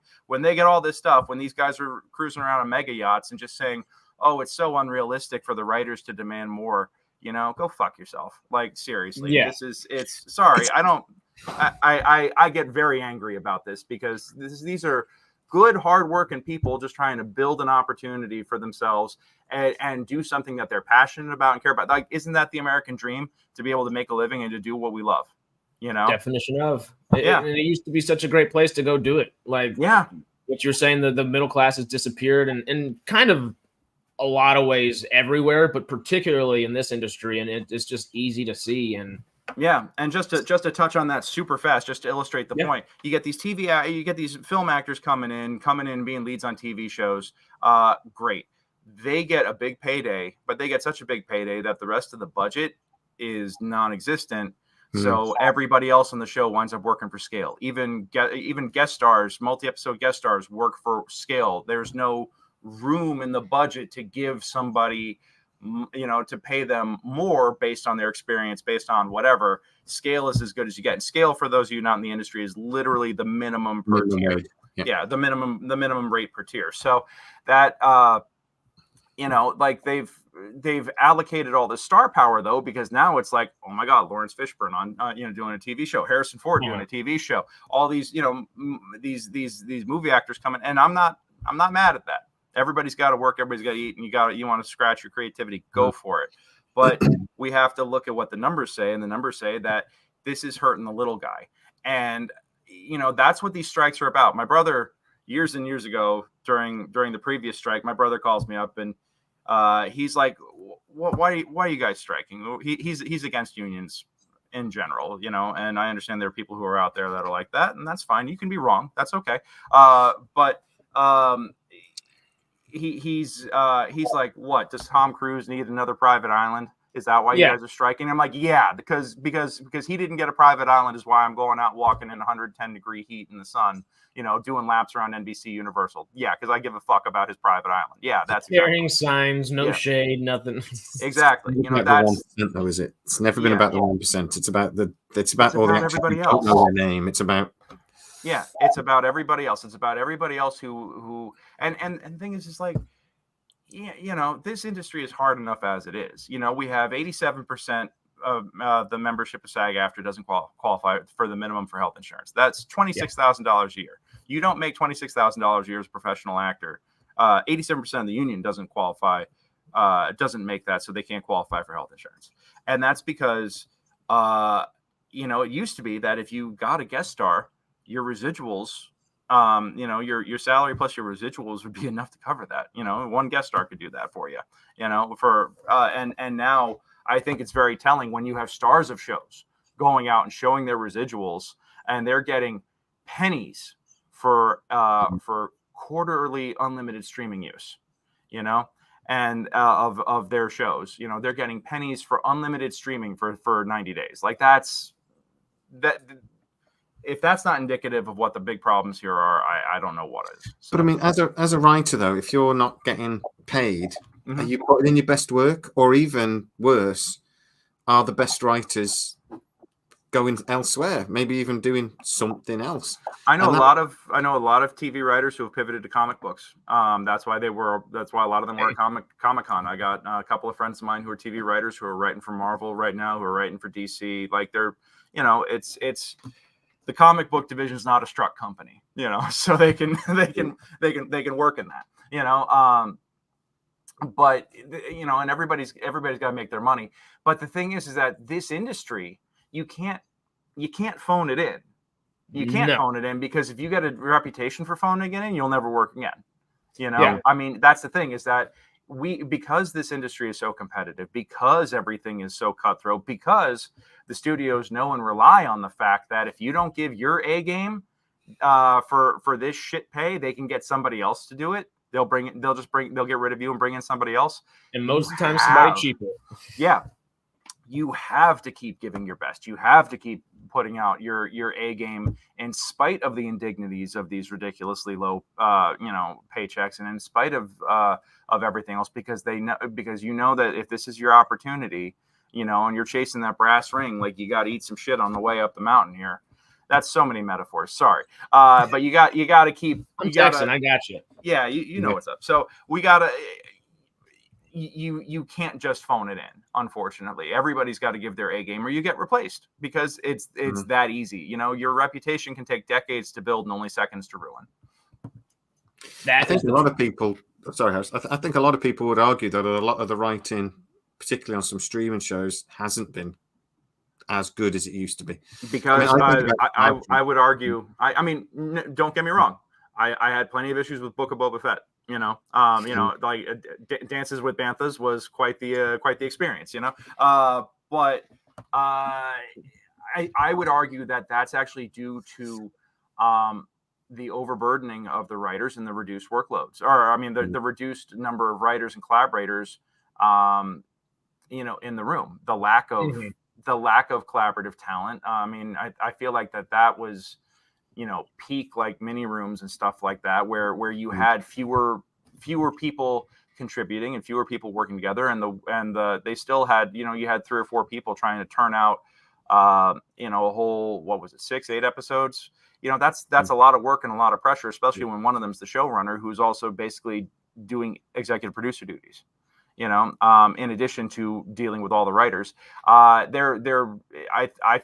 this stuff, when these guys are cruising around on mega yachts and just saying, oh, it's so unrealistic for the writers to demand more, go fuck yourself. Like, seriously. Yeah. I get very angry about this, because these are good, hardworking people just trying to build an opportunity for themselves and do something that they're passionate about and care about. Like, isn't that the American dream, to be able to make a living and to do what we love? Definition of. And it used to be such a great place to go do it. Like, what you're saying, the middle class has disappeared, and kind of a lot of ways everywhere, but particularly in this industry, and it's just easy to see. And and just to touch on that super fast, just to illustrate the point, you get these film actors coming in being leads on TV shows. Great, they get a big payday, but they get such a big payday that the rest of the budget is non-existent. So everybody else on the show winds up working for scale. Even guest stars, multi-episode guest stars, work for scale. There's no room in the budget to give somebody, to pay them more based on their experience, based on whatever. Scale is as good as you get. And scale, for those of you not in the industry, is literally the minimum per tier. The minimum rate per tier. So that like they've allocated all this star power, though, because now it's like, oh my God, Lawrence Fishburne on doing a TV show, Harrison Ford doing a TV show, all these these movie actors coming, and I'm not mad at that. Everybody's got to work. Everybody's got to eat, and you want to scratch your creativity, go for it. But we have to look at what the numbers say, and the numbers say that this is hurting the little guy. And that's what these strikes are about. My brother, years and years ago, during the previous strike, my brother calls me up and he's like, "Why are you guys striking?" He's against unions in general, and I understand there are people who are out there that are like that, and that's fine. You can be wrong. That's okay. But he's like, what, does Tom Cruise need another private island? Is that why you guys are striking? I'm like, yeah, because he didn't get a private island is why I'm going out walking in 110-degree heat in the sun, doing laps around NBC Universal. Yeah, because I give a fuck about his private island. Yeah, that's carrying signs, no shade, nothing. Exactly. That's 1%, though, is it? It's never been about the 1%. It's about all the everybody else. Don't know their name. It's about it's about everybody else. It's about everybody else who and the thing is, it's like, this industry is hard enough as it is. We have 87% of the membership of SAG-AFTRA doesn't qualify for the minimum for health insurance. That's $26,000 a year. You don't make $26,000 a year as a professional actor. 87% of the union doesn't qualify, doesn't make that, so they can't qualify for health insurance. And that's because, it used to be that if you got a guest star, your residuals, your salary plus your residuals would be enough to cover that. One guest star could do that for you, and now I think it's very telling when you have stars of shows going out and showing their residuals, and they're getting pennies for quarterly unlimited streaming use, and of their shows, they're getting pennies for unlimited streaming for 90 days. Like, that's that if that's not indicative of what the big problems here are, I don't know what is. So. But I mean, as a writer, though, if you're not getting paid, Mm-hmm. are you putting in your best work, or even worse, are the best writers going elsewhere? Maybe even doing something else. I know a lot of TV writers who have pivoted to comic books. That's why a lot of them were at Comic-Con. I got a couple of friends of mine who are TV writers who are writing for Marvel right now, who are writing for DC. Like they're, it's the comic book division is not a struck company, so they can work in that, but and everybody's got to make their money. But the thing is that this industry, you can't phone it in. You can't phone it in, because if you get a reputation for phoning it in, you'll never work again. Yeah. I mean, that's the thing, is that because this industry is so competitive, because everything is so cutthroat, because the studios know and rely on the fact that if you don't give your A game for this shit pay, they can get somebody else to do it. They'll get rid of you and bring in somebody else. And most of the time, somebody cheaper. Yeah. You have to keep giving your best. You have to keep putting out your A game, in spite of the indignities of these ridiculously low, paychecks, and in spite of everything else, because that if this is your opportunity, and you're chasing that brass ring, like you got to eat some shit on the way up the mountain here. That's so many metaphors. Sorry, but you got to keep. I'm texting. I got you. Yeah, you know what's up. So we gotta. You can't just phone it in. Unfortunately, everybody's got to give their A game, or you get replaced, because it's that easy. Your reputation can take decades to build and only seconds to ruin. I think a lot of people. Sorry, Harris. I think a lot of people would argue that a lot of the writing, particularly on some streaming shows, hasn't been as good as it used to be. Because I would argue. I mean, don't get me wrong. I had plenty of issues with Book of Boba Fett. Like Dances with Banthas was quite the experience. But I would argue that that's actually due to the overburdening of the writers and the reduced workloads, the reduced number of writers and collaborators, in the room, the lack of collaborative talent. I feel like that was, peak like mini rooms and stuff like that, where you had fewer people contributing and fewer people working together, and they still had, you had 3 or 4 people trying to turn out, a whole, what was it, 6-8 episodes. That's a lot of work and a lot of pressure, especially when one of them's the showrunner, who's also basically doing executive producer duties. In addition to dealing with all the writers, I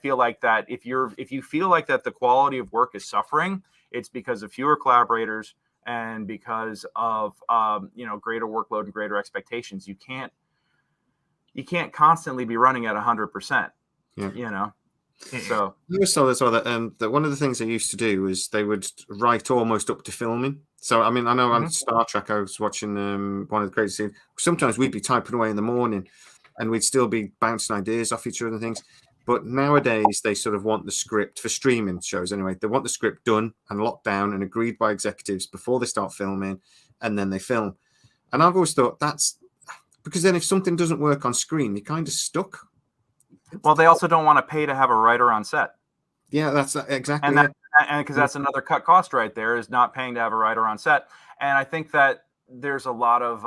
feel like that if you feel like that the quality of work is suffering, it's because of fewer collaborators and because of greater workload and greater expectations. You can't constantly be running at 100%. So I saw this that one of the things they used to do is they would write almost up to filming. So I know on Star Trek, I was watching one of the great scenes. Sometimes we'd be typing away in the morning, and we'd still be bouncing ideas off each other and things. But nowadays, they sort of want the script for streaming shows anyway. They want the script done and locked down and agreed by executives before they start filming, and then they film. And I've always thought that's because then if something doesn't work on screen, you're kind of stuck. Well, they also don't want to pay to have a writer on set. Yeah, that's exactly. And because that's another cut cost right there, is not paying to have a writer on set. And I think that there's a lot of.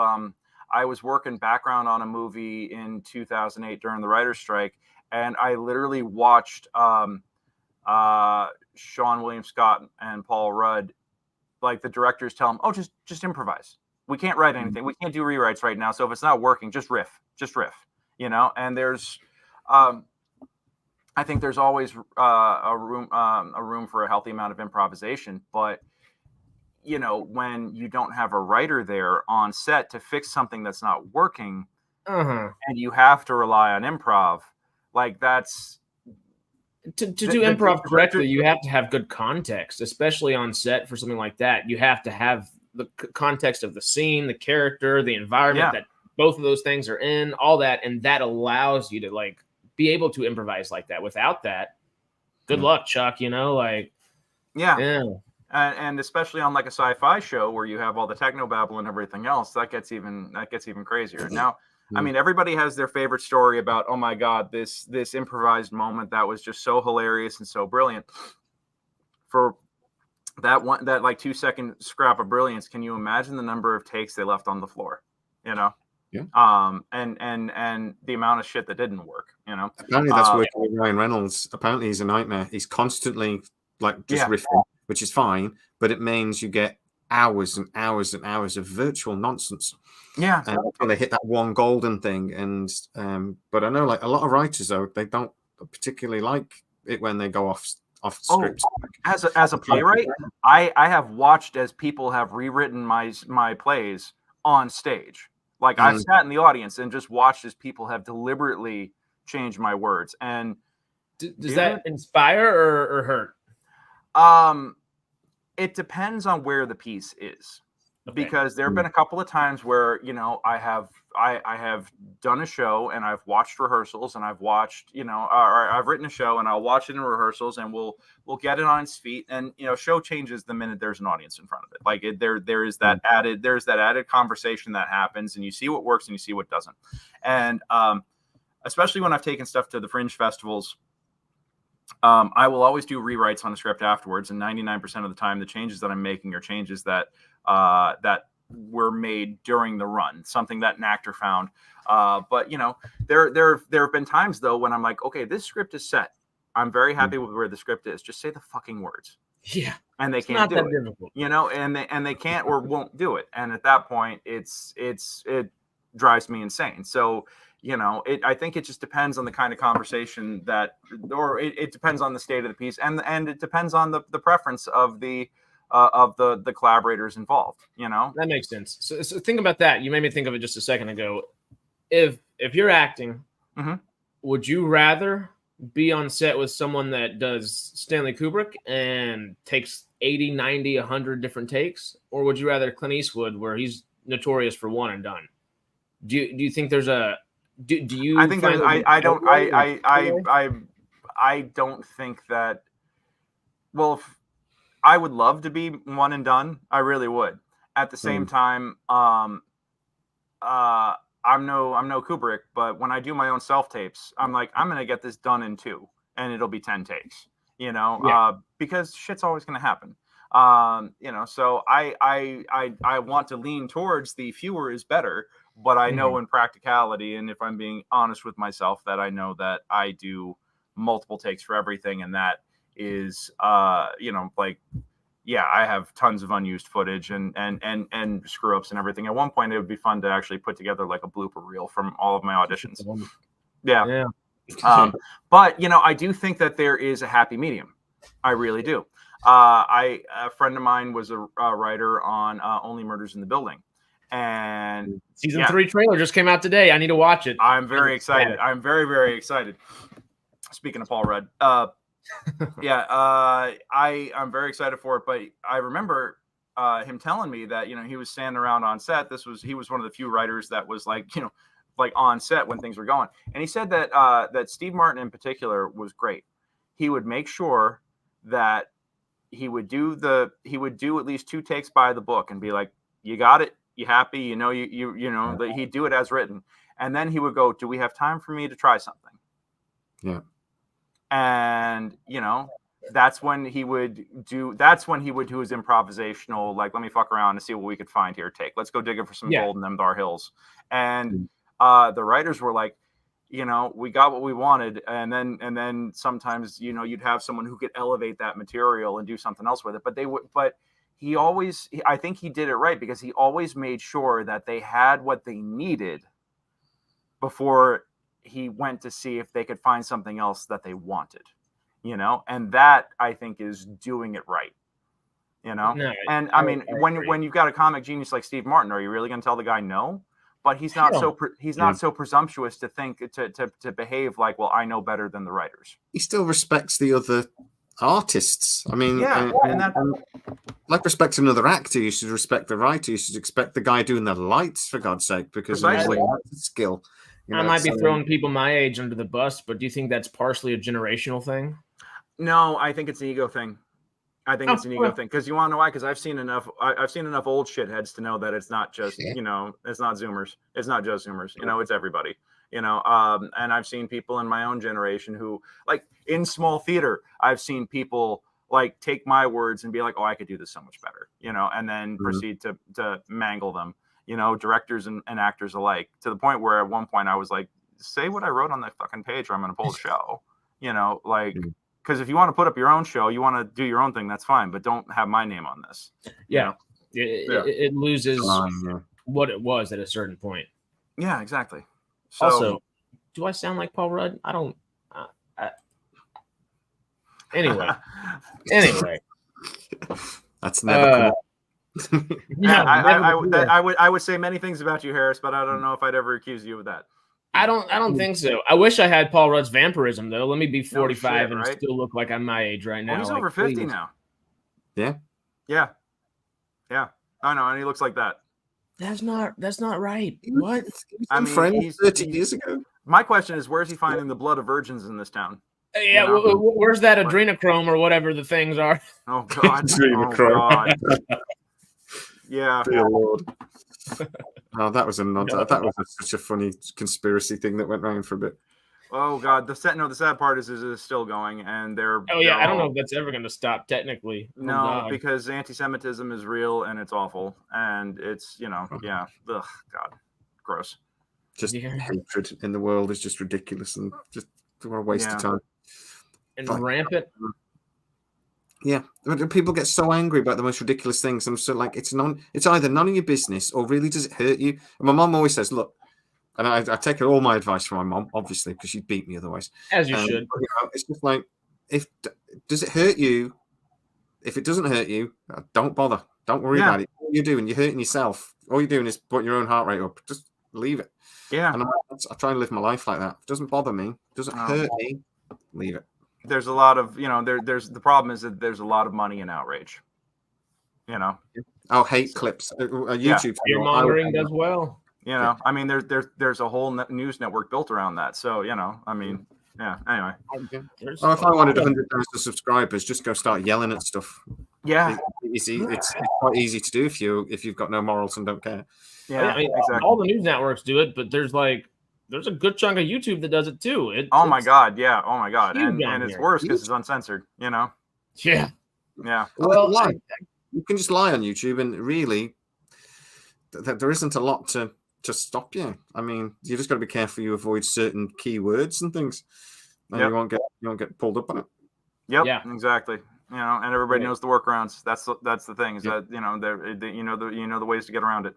I was working background on a movie in 2008 during the writer's strike, and I literally watched Sean William Scott and Paul Rudd, like the directors tell them, "Oh, just improvise. We can't write anything. We can't do rewrites right now. So if it's not working, just riff. And there's. I think there's always a room for a healthy amount of improvisation, but when you don't have a writer there on set to fix something that's not working, and you have to rely on improv, like that's to do improv correctly, you have to have good context, especially on set for something like that. You have to have the context of the scene, the character, the environment that both of those things are in, all that, and that allows you to be able to improvise like that. Without that, good luck, Chuck. And especially on like a sci-fi show where you have all the technobabble and everything else, that gets even crazier. Now, I mean, everybody has their favorite story about, oh my God, this improvised moment that was just so hilarious and so brilliant. For that 2-second scrap of brilliance, can you imagine the number of takes they left on the floor? You know? Yeah. And the amount of shit that didn't work, you know? Apparently that's working with Ryan Reynolds. Apparently he's a nightmare. He's constantly riffing, which is fine, but it means you get hours and hours and hours of virtual nonsense. Yeah. And they hit that one golden thing. And but I know like a lot of writers though, they don't particularly like it when they go off script. As a playwright, I have watched as people have rewritten my plays on stage. Like I've sat in the audience and just watched as people have deliberately changed my words. And does that inspire or hurt? It depends on where the piece is, because there have been a couple of times where, you know, I have done a show and I've watched rehearsals and I've watched, you know, or I've written a show and I'll watch it in rehearsals and we'll get it on its feet. And, you know, show changes the minute there's an audience in front of it. Like there is that added conversation that happens, and you see what works and you see what doesn't. And especially when I've taken stuff to the fringe festivals, I will always do rewrites on a script afterwards, and 99% of the time, the changes that I'm making are changes that were made during the run, something that an actor found. But you know, there have been times though when I'm like, okay, this script is set. I'm very happy with where the script is. Just say the fucking words. Yeah, and they can't do it. Difficult. You know, and they can't or won't do it. And at that point, it drives me insane. So. You know, I think it just depends on the kind of conversation it depends on the state of the piece, and it depends on the preference of the collaborators involved. You know, that makes sense. So think about that. You made me think of it just a second ago. If you're acting, would you rather be on set with someone that does Stanley Kubrick and takes 80, 90, 100 different takes, or would you rather Clint Eastwood, where he's notorious for one and done? Do you think there's a Do you? I think I don't think that. Well, I would love to be one and done. I really would. At the same time, I'm no Kubrick, but when I do my own self tapes, I'm like, I'm gonna get this done in 2, and it'll be 10 takes. You know, because shit's always gonna happen. You know, so I want to lean towards the fewer is better. But I know in practicality, and if I'm being honest with myself, that I know that I do multiple takes for everything. And that is, you know, like, yeah, I have tons of unused footage and screw ups and everything. At one point, it would be fun to actually put together like a blooper reel from all of my auditions. Yeah. But, you know, I do think that there is a happy medium. I really do. A friend of mine was a writer on Only Murders in the Building. And season 3 trailer just came out today. I need to watch it. I'm very excited. I'm very, very excited. Speaking of Paul Rudd, I'm very excited for it. But I remember him telling me that, you know, he was standing around on set. He was one of the few writers that was like, you know, like on set when things were going. And he said that that Steve Martin in particular was great. He would make sure that he would do at least 2 takes by the book and be like, you got it. You happy? You know, you know that he'd do it as written, and then he would go, "Do we have time for me to try something?" Yeah, and you know, that's when he would do his improvisational, like, let me fuck around and see what we could find here. Let's go digging for some gold in them Dar Hills. And the writers were like, you know, we got what we wanted, and then sometimes, you know, you'd have someone who could elevate that material and do something else with it, but I think he did it right, because he always made sure that they had what they needed before he went to see if they could find something else that they wanted, you know, and that I think is doing it right, you know. And I mean, when you've got a comic genius like Steve Martin, are you really going to tell the guy no? But he's not so presumptuous to think to behave like, well, I know better than the writers. He still respects the other artists. I mean, like respect another actor, you should respect the writer. You should expect the guy doing the lights, for God's sake, because that's a skill. You know, I might be throwing people my age under the bus, but do you think that's partially a generational thing? No, I think it's an ego thing. I think it's an ego thing, because you want to know why? Because I've seen enough old shitheads to know that it's not just it's not Zoomers. It's not just Zoomers. It's everybody. And I've seen people in my own generation who, like, in small theater, I've seen people like take my words and be like, oh, I could do this so much better, and then proceed to mangle them, directors and actors alike, to the point where at one point I was like, say what I wrote on that fucking page or I'm going to pull the show, because if you want to put up your own show, you want to do your own thing, that's fine, but don't have my name on this. It loses what it was at a certain point. Yeah, exactly. So, also, do I sound like Paul Rudd? I don't. Anyway, that's never cool. I would say many things about you, Harris, but I don't know if I'd ever accuse you of that. I don't think so. I wish I had Paul Rudd's vampirism, though. Let me be 45 and right? still look like I'm my age right now. Well, he's over 50 now. Yeah. I know, and he looks like that. That's not right. What? I mean, friends 30 years ago. My question is, where's he finding the blood of virgins in this town? Yeah, where's that adrenochrome or whatever the things are? Oh God! Adrenochrome. Yeah. Dear Lord. Oh, that was such a funny conspiracy thing that went around for a bit. Oh God! The sad part is it's still going, and they're. Oh yeah, I don't know if that's ever going to stop technically. No, because anti-Semitism is real and it's awful, and it's Ugh, God, gross. Just hatred in the world is just ridiculous and just what a waste of time. And rampant. Yeah, people get so angry about the most ridiculous things. I'm so like, it's either none of your business or really does it hurt you? And my mom always says, look, and I take all my advice from my mom, obviously, because she'd beat me otherwise. As you should. It's just like, does it hurt you? If it doesn't hurt you, don't bother. Don't worry about it. What you're doing, you're hurting yourself. All you're doing is putting your own heart rate up. Just leave it. Yeah. And I try and live my life like that. If it doesn't bother me, doesn't hurt me, leave it. There's a lot of, there's the problem is that there's a lot of money in outrage. Oh, hate clips. YouTube. Fear mongering does well. I mean, there's a whole news network built around that. So, I mean, yeah. Anyway. If I wanted 100,000 subscribers, just go start yelling at stuff. Yeah. It's quite easy to do if you've got no morals and don't care. Yeah, I mean, exactly. All the news networks do it, but there's a good chunk of YouTube that does it too. My God, yeah. Oh my God, and it's worse because it's uncensored. Yeah. Yeah. Well, you can just lie on YouTube, and really, there isn't a lot to stop you. I mean, you just got to be careful you avoid certain keywords and things, and you won't get pulled up on it. Yep. Yeah. Exactly. And everybody knows the workarounds. That's the thing is that the ways to get around it.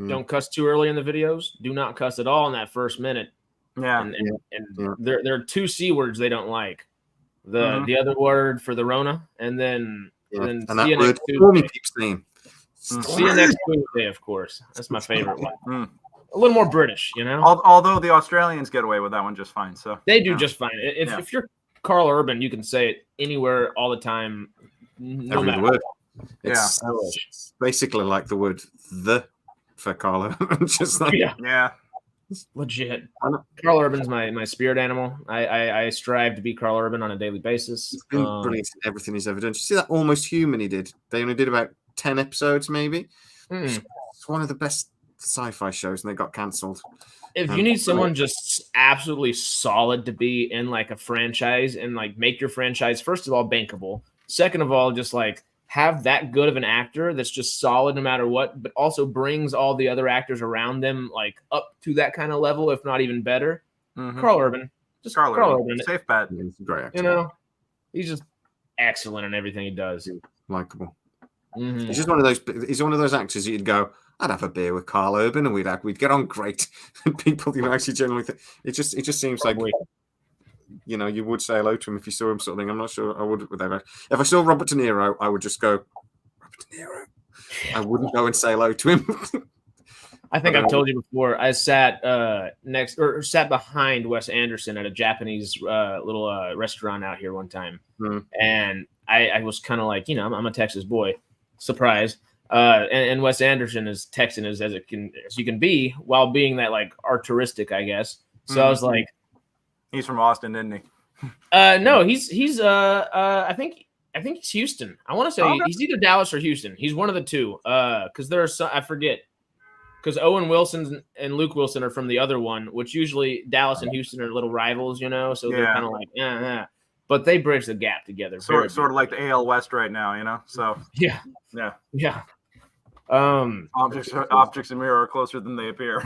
Don't cuss too early in the videos. Do not cuss at all in that first minute. Yeah. And there are two C words they don't like. The other word for the Rona, and then and see that you word next Tuesday. keeps saying. See you next Tuesday, of course. That's my favorite one. A little more British, Although the Australians get away with that one just fine. So they do just fine. If you're Carl Urban, you can say it anywhere, all the time, no matter word. It's basically like the word "the" for Carl Urban. Just like legit. Carl Urban's my spirit animal. I strive to be Carl Urban on a daily basis. It's been brilliant in everything he's ever done. Did you see that Almost Human he did? They only did about 10 episodes, maybe. It's one of the best sci-fi shows, and they got cancelled. If you need someone just absolutely solid to be in like a franchise and like make your franchise, first of all, bankable. Second of all, just like have that good of an actor that's just solid no matter what, but also brings all the other actors around them like up to that kind of level, if not even better. Carl Urban. Just Carl Urban. Safe bet. He's a great actor. He's just excellent in everything he does. Likable. He's just one of those. He's one of those actors you'd go, I'd have a beer with Carl Urban, and we'd get on great. And people, actually generally think it just seems like you would say hello to him if you saw him, sort of thing. I'm not sure I would. If I saw Robert De Niro, I would just go, Robert De Niro. I wouldn't go and say hello to him. I think I've told you before. I sat sat behind Wes Anderson at a Japanese little restaurant out here one time, and I was kind of like, I'm a Texas boy, surprise. And Wes Anderson is Texan as you can be, while being that like artistic, I guess. So I was like, he's from Austin, isn't he? No, he's I think I think he's Houston. I want to say Okay. he's either Dallas or Houston. He's one of the two. Because there are some, I forget. Because Owen Wilson and Luke Wilson are from the other one, which usually Dallas and Houston are little rivals, so they're kind of like, but they bridge the gap together. Sort of like the AL West right now, So yeah. Objects in mirror are closer than they appear.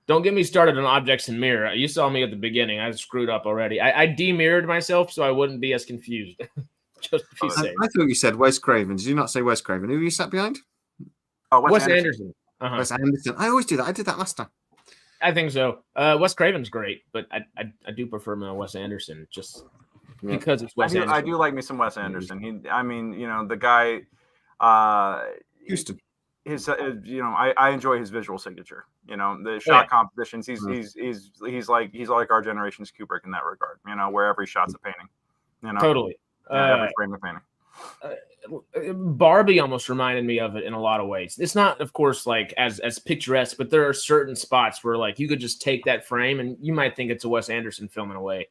Don't get me started on objects in mirror. You saw me at the beginning. I screwed up already. I demirrored myself so I wouldn't be as confused. Just to be safe. I thought you said Wes Craven. Did you not say Wes Craven? Who you sat behind? Oh, Wes Anderson. Wes Anderson. I always do that. I did that last time. I think so. Wes Craven's great, but I do prefer Wes Anderson just because it's Wes Anderson. I do like me some Wes Anderson. The guy. Houston. I enjoy his visual signature. The shot compositions. He's like our generation's Kubrick in that regard. Where every shot's a painting. Totally. Every frame a painting. Barbie almost reminded me of it in a lot of ways. It's not, of course, like as picturesque, but there are certain spots where like you could just take that frame and you might think it's a Wes Anderson film in a way.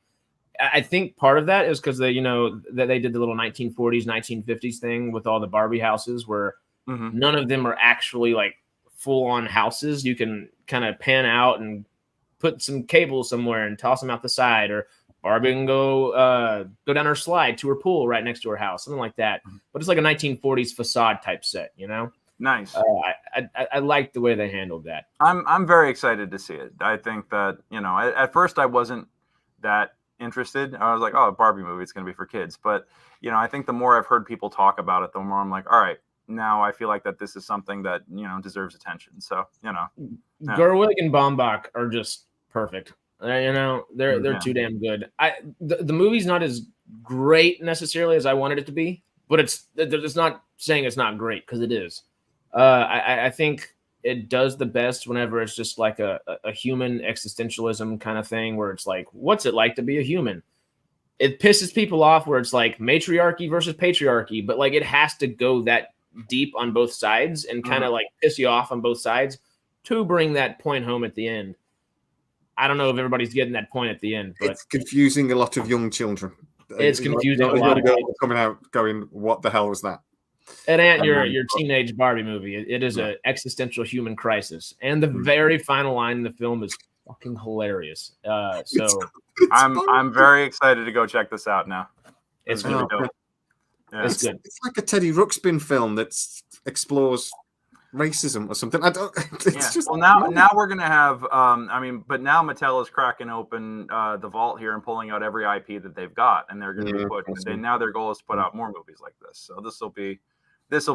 I think part of that is because they did the little 1940s, 1950s thing with all the Barbie houses where none of them are actually like full on houses. You can kind of pan out and put some cables somewhere and toss them out the side, or Barbie can go down her slide to her pool right next to her house, something like that. But it's like a 1940s facade type set, Nice. I like the way they handled that. I'm very excited to see it. I think that at first I wasn't that interested. I was like, oh, a Barbie movie, it's going to be for kids. But I think the more I've heard people talk about it, the more I'm like, all right, now I feel like that this is something that deserves attention. So Gerwig and Baumbach are just perfect. They're too damn good. The movie's not as great necessarily as I wanted it to be, but it's not saying it's not great because it is. I think it does the best whenever it's just like a human existentialism kind of thing where it's like, what's it like to be a human? It pisses people off where it's like matriarchy versus patriarchy, but like it has to go that deep on both sides and kind of like piss you off on both sides to bring that point home at the end. I don't know if everybody's getting that point at the end, but it's confusing a lot of young children. It's confusing a lot of people coming out going, "What the hell was that?" It ain't your teenage Barbie movie. It is an existential human crisis, and the very final line in the film is fucking hilarious. I'm very excited to go check this out now. It's gonna be dope. Yeah. It's good. It's like a Teddy Ruxpin film that explores racism or something. I don't. It's just well now we're gonna have. But now Mattel is cracking open the vault here and pulling out every IP that they've got, and they're gonna be putting. Now their goal is to put out more movies like this. So this will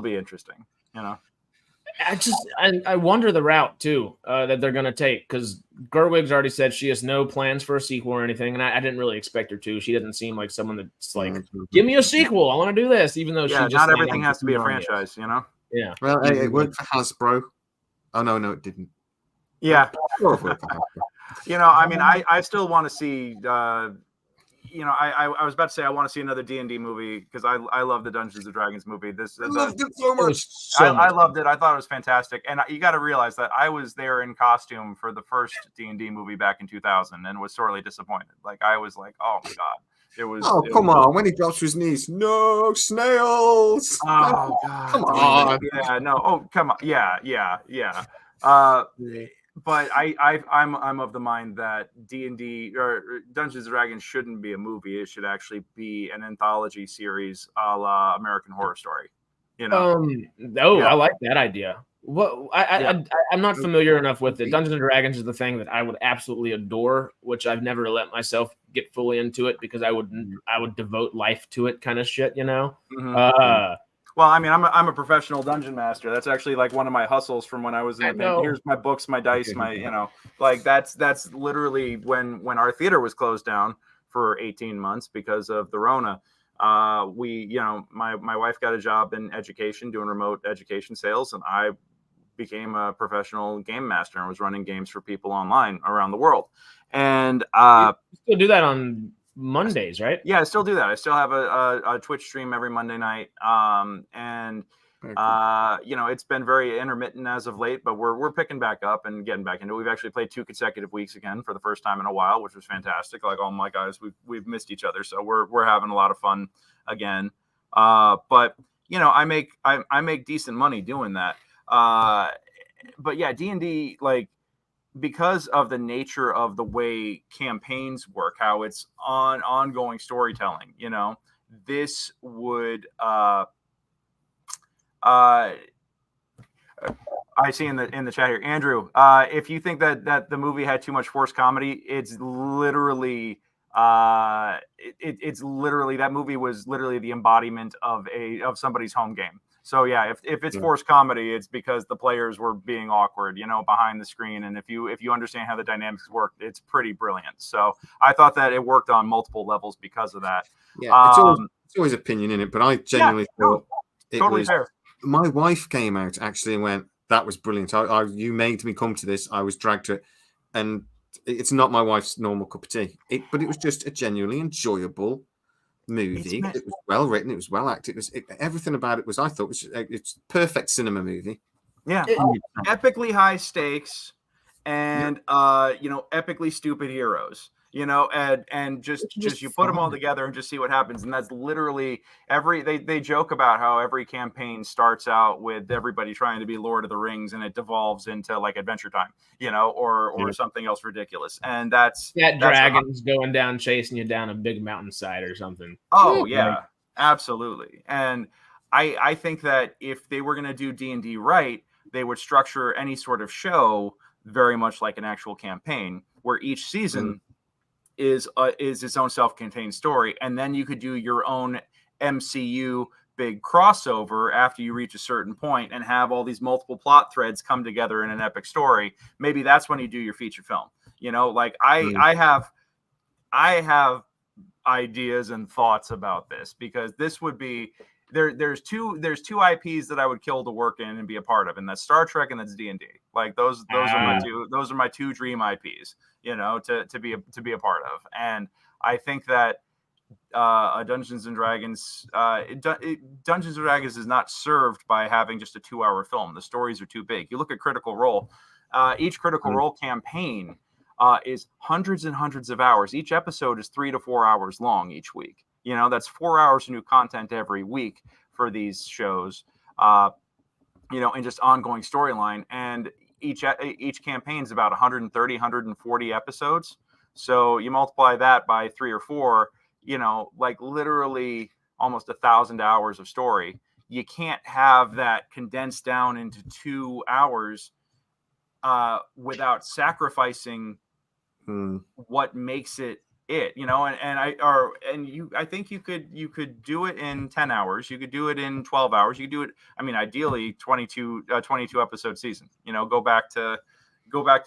be interesting. I wonder the route too that they're gonna take, because Gerwig's already said she has no plans for a sequel or anything, and I didn't really expect her to. She doesn't seem like someone that's like, give me a sequel, I want to do this, even though she just not everything has to be a franchise, Yeah. Well, it worked for Hasbro. Oh no, it didn't. Yeah. I still want to see. I was about to say I want to see another D&D movie because I love the Dungeons and Dragons movie. I loved it so much. I loved it. I thought it was fantastic. And you got to realize that I was there in costume for the first D&D movie back in 2000 and was sorely disappointed. Like I was like, oh my god. It was. Oh come on! When he drops to his knees, no snails. Oh God! Come on! Yeah, no. Oh, come on! Yeah. But I'm of the mind that D&D or Dungeons and Dragons shouldn't be a movie. It should actually be an anthology series, a la American Horror Story. I like that idea. Well, I'm not familiar enough with it. Dungeons and Dragons is the thing that I would absolutely adore, which I've never let myself get fully into it because I would devote life to it, kind of shit, Mm-hmm. Well, I'm a professional dungeon master. That's actually like one of my hustles from when I was in the here's my books, my dice, that's literally when our theater was closed down for 18 months because of the Rona. My wife got a job in education doing remote education sales, and I became a professional game master and was running games for people online around the world. And you still do that on Mondays, right? Yeah, I still do that. I still have a Twitch stream every Monday night. And It's been very intermittent as of late, but we're picking back up and getting back into it. We've actually played 2 consecutive weeks again for the first time in a while, which was fantastic. Like all my guys, we've missed each other, so we're having a lot of fun again. But I make decent money doing that. But yeah, D&D, like, because of the nature of the way campaigns work, how it's ongoing storytelling, this would I see in the chat here, Andrew, if you think that the movie had too much forced comedy, it's literally it's literally, that movie was literally the embodiment of somebody's home game. So yeah, if it's forced comedy, it's because the players were being awkward, behind the screen. And if you understand how the dynamics work, it's pretty brilliant. So I thought that it worked on multiple levels because of that. Yeah, it's always opinion in it, but I genuinely thought it totally was fair. My wife came out actually and went, "That was brilliant. You made me come to this. I was dragged to it." And it's not my wife's normal cup of tea. But it was just a genuinely enjoyable movie. It was well written. It was well acted. Everything about it was, I thought, it's perfect cinema movie. Yeah, epically high stakes, and epically stupid heroes. And just you put them all together and just see what happens. And that's literally they joke about how every campaign starts out with everybody trying to be Lord of the Rings, and it devolves into like Adventure Time, or something else ridiculous. And that's dragons going down, chasing you down a big mountainside or something. Oh yeah, absolutely. And I think that if they were going to do D&D right, they would structure any sort of show very much like an actual campaign, where each season is its own self-contained story, and then you could do your own MCU big crossover after you reach a certain point and have all these multiple plot threads come together in an epic story. Maybe that's when you do your feature film. Like I have ideas and thoughts about this, because this would be there's two IPs that I would kill to work in and be a part of, and that's Star Trek and that's D&D. Like those are my two dream IPs, to be a part of. And I think that Dungeons and Dragons is not served by having just a 2-hour film. The stories are too big. You look at Critical Role, each Critical Role campaign is hundreds and hundreds of hours. Each episode is 3 to 4 hours long each week. That's 4 hours of new content every week for these shows, and just ongoing storyline. And each campaign is about 130, 140 episodes. So you multiply that by 3 or 4, like literally almost 1,000 hours of story. You can't have that condensed down into 2 hours without sacrificing what makes it. I think you could do it in 10 hours. You could do it in 12 hours. You could do it, ideally 22 episode season. Go back to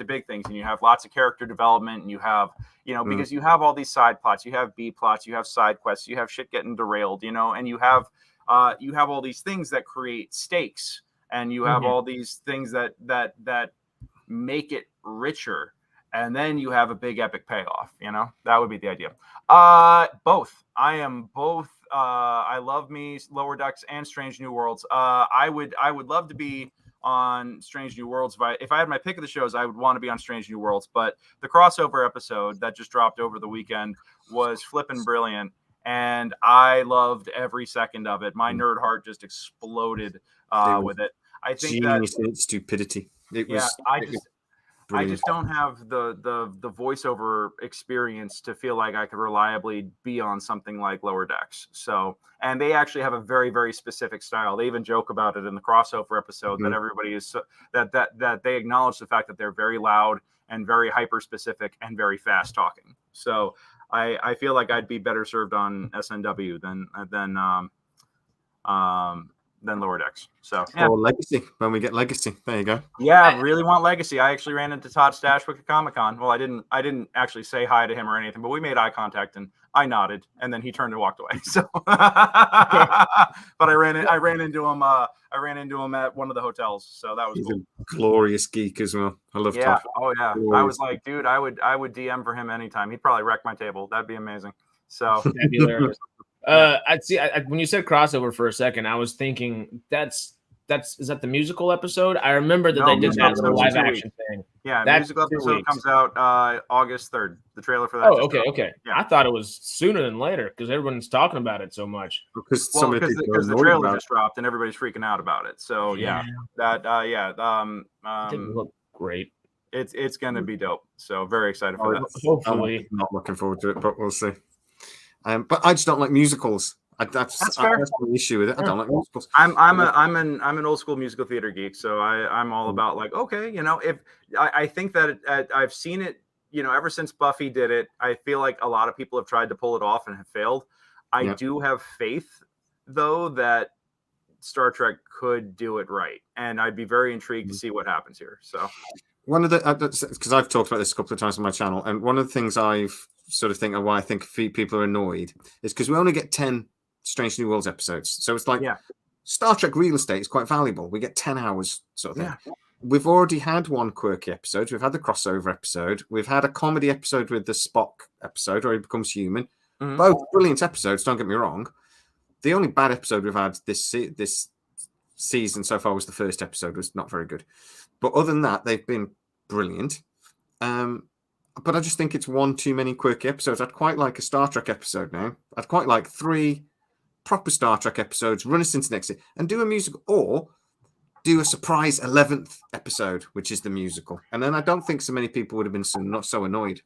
big things, and you have lots of character development, and you have, because you have all these side plots, you have B plots, you have side quests, you have shit getting derailed, and you have all these things that create stakes, and you have all these things that make it richer. And then you have a big epic payoff, that would be the idea. Both. I am both. I love me Lower Decks and Strange New Worlds. I would love to be on Strange New Worlds. If I had my pick of the shows, I would want to be on Strange New Worlds. But the crossover episode that just dropped over the weekend was flippin' brilliant, and I loved every second of it. My nerd heart just exploded with it. I think that stupidity. I just don't have the voiceover experience to feel like I could reliably be on something like Lower Decks. So, and they actually have a very, very specific style. They even joke about it in the crossover episode that everybody is that they acknowledge the fact that they're very loud and very hyper specific and very fast talking. So I feel like I'd be better served on SNW than Lower Decks. So or Legacy, when we get Legacy, there you go. Yeah, I really want Legacy. I actually ran into Todd Stashwick at Comic-Con. Well, I didn't actually say hi to him or anything, but we made eye contact and I nodded, and then he turned and walked away. So but I ran into him at one of the hotels. So that was He's cool. A glorious geek as well. I love Todd. Oh yeah. Glorious. I was like, dude, I would DM for him anytime. He'd probably wreck my table. That'd be amazing. So that'd be hilarious. I'd see. When you said crossover for a second, I was thinking that's is that the musical episode? I remember that No, they did that musical little live episode's in 2 action thing. Yeah, That's musical 2 episode weeks. comes out August 3rd. The trailer for that. Oh, just okay, dropped. okay. Yeah. I thought it was sooner than later because everyone's talking about it so much. Because Well, because the trailer just dropped and everybody's freaking out about it. So Yeah. that It didn't look great. it's gonna be dope. So very excited for that. Hopefully. I'm not looking forward to it, but we'll see. But I just don't like musicals. That's fair. That's my issue with it. I don't like musicals. I'm an old school musical theater geek, so I'm all about like, okay, if I think that I've seen it, ever since Buffy did it. I feel like a lot of people have tried to pull it off and have failed. I do have faith though that Star Trek could do it right, and I'd be very intrigued to see what happens here. So one of the because I've talked about this a couple of times on my channel, and one of the things I've sort of think of why I think people are annoyed is because we only get 10 Strange New Worlds episodes. So it's like Star Trek real estate is quite valuable. We get 10 hours sort of thing. Yeah. We've already had one quirky episode. We've had the crossover episode. We've had a comedy episode with the Spock episode where he becomes human. Mm-hmm. Both brilliant episodes, don't get me wrong. The only bad episode we've had this season so far was the first episode, was not very good. But other than that, they've been brilliant. But I just think it's one too many quirky episodes. I'd quite like a Star Trek episode now. I'd quite like 3 proper Star Trek episodes, run us into next year, and do a musical, or do a surprise 11th episode, which is the musical. And then I don't think so many people would have been not so annoyed.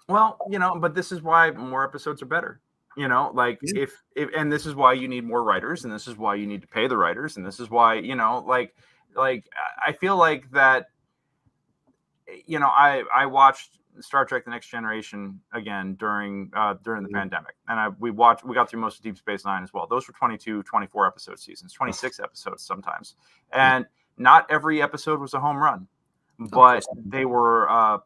Well, but this is why more episodes are better. If and this is why you need more writers, and this is why you need to pay the writers, and this is why, I feel like that, I watched Star Trek: The Next Generation again during the pandemic, and we got through most of Deep Space Nine as well. Those were 22, 24 episode seasons, 26 episodes sometimes, and not every episode was a home run, but they were.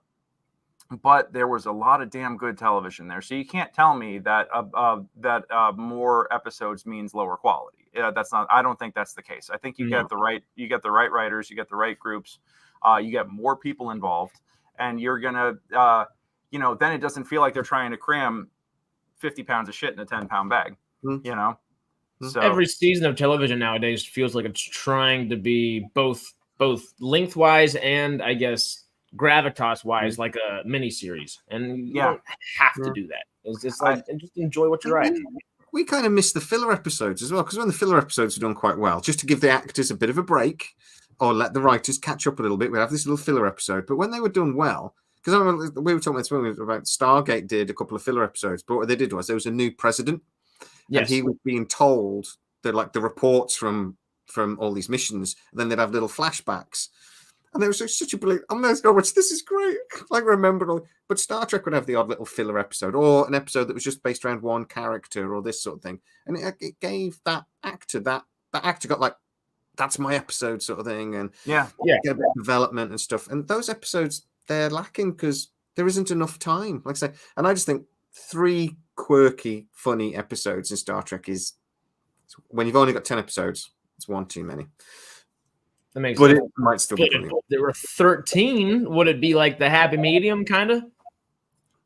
But there was a lot of damn good television there, so you can't tell me that more episodes means lower quality. That's not. I don't think that's the case. I think you get the right writers, you get the right groups, you get more people involved. And you're gonna, then it doesn't feel like they're trying to cram 50 pounds of shit in a 10-pound bag, So every season of television nowadays feels like it's trying to be both lengthwise and I guess gravitas-wise, like a mini series, and you don't have to do that. It's just like just enjoy what you're writing. We kind of missed the filler episodes as well, because when the filler episodes are done quite well, just to give the actors a bit of a break, or let the writers catch up a little bit. We have this little filler episode, but when they were done well, because I remember we were talking about Stargate did a couple of filler episodes, but what they did was there was a new president, and he was being told that the reports from all these missions, and then they'd have little flashbacks, and there was such a brilliant. I'm going to go watch. This is great. Remember, but Star Trek would have the odd little filler episode, or an episode that was just based around one character, or this sort of thing, and it gave that actor that actor got that's my episode sort of thing, and get a bit of development and stuff. And those episodes, they're lacking because there isn't enough time. Like I say, and I just think 3 quirky, funny episodes in Star Trek is, when you've only got 10 episodes, it's one too many. That makes but sense. It might still be funny. There were 13. Would it be like the happy medium, kind of?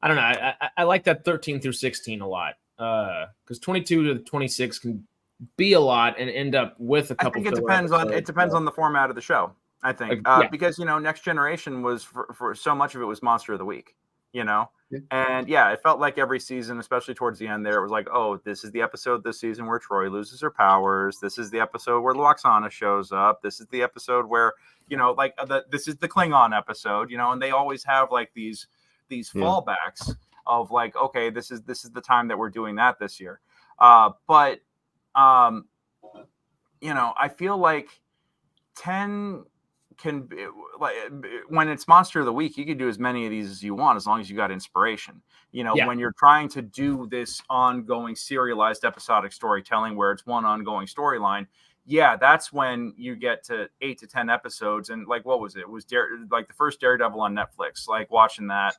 I don't know. I like that 13 through 16 a lot, because 22 to 26 can be a lot and end up with a couple. I think it depends on the format of the show. I think because Next Generation was for so much of it was Monster of the Week, and it felt like every season, especially towards the end there, it was like, oh, this is the episode this season where Troy loses her powers. This is the episode where Loxana shows up. This is the episode where this is the Klingon episode, and they always have like these fallbacks of like, okay, this is the time that we're doing that this year, but. I feel like 10 can be, when it's Monster of the Week, you can do as many of these as you want, as long as you got inspiration. When you're trying to do this ongoing serialized episodic storytelling where it's one ongoing storyline, that's when you get to 8 to 10 episodes. And like, what was it? It was the first Daredevil on Netflix, like watching that.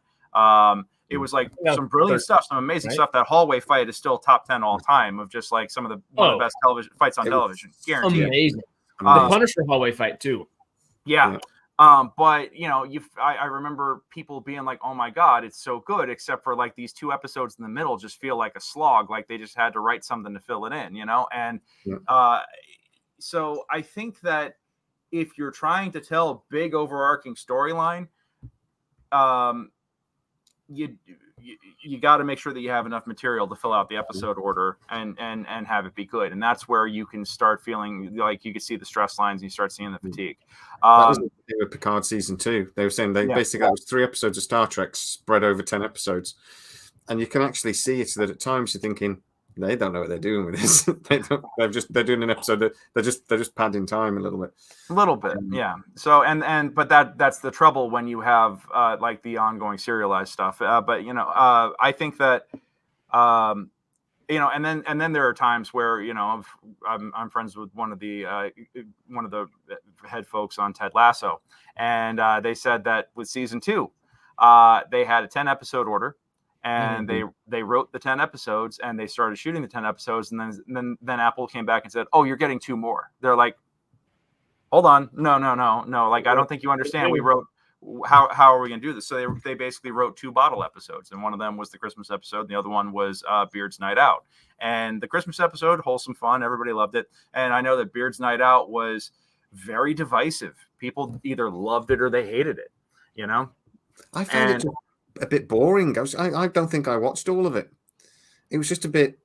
It was like some brilliant stuff, some amazing stuff. That hallway fight is still top 10 all time of just like one of the best television fights on television. Guaranteed. Amazing. The Punisher hallway fight too. Yeah. But I remember people being like, "Oh my God, it's so good," except for like these 2 episodes in the middle just feel like a slog, like they just had to write something to fill it in, And so I think that if you're trying to tell a big overarching storyline, you got to make sure that you have enough material to fill out the episode order and have it be good. And that's where you can start feeling like you can see the stress lines and you start seeing the fatigue. That was the thing with Picard season 2. They were saying basically that was 3 episodes of Star Trek spread over 10 episodes. And you can actually see it that at times you're thinking, they don't know what they're doing with this. They're doing an episode that they're just padding time a little bit. Yeah. So but that's the trouble when you have like the ongoing serialized stuff. But I think that and then there are times where I'm friends with one of the head folks on Ted Lasso, and they said that with season 2, they had a 10 episode order. And they wrote the 10 episodes and they started shooting the 10 episodes. And then Apple came back and said, "Oh, you're getting 2 more." They're like, "Hold on. No. Like, I don't think you understand. We wrote, how are we going to do this?" So they basically wrote 2 bottle episodes. And one of them was the Christmas episode. And the other one was Beard's Night Out. And the Christmas episode, wholesome fun. Everybody loved it. And I know that Beard's Night Out was very divisive. People either loved it or they hated it, I found it a bit boring. I don't think I watched all of it. It was just a bit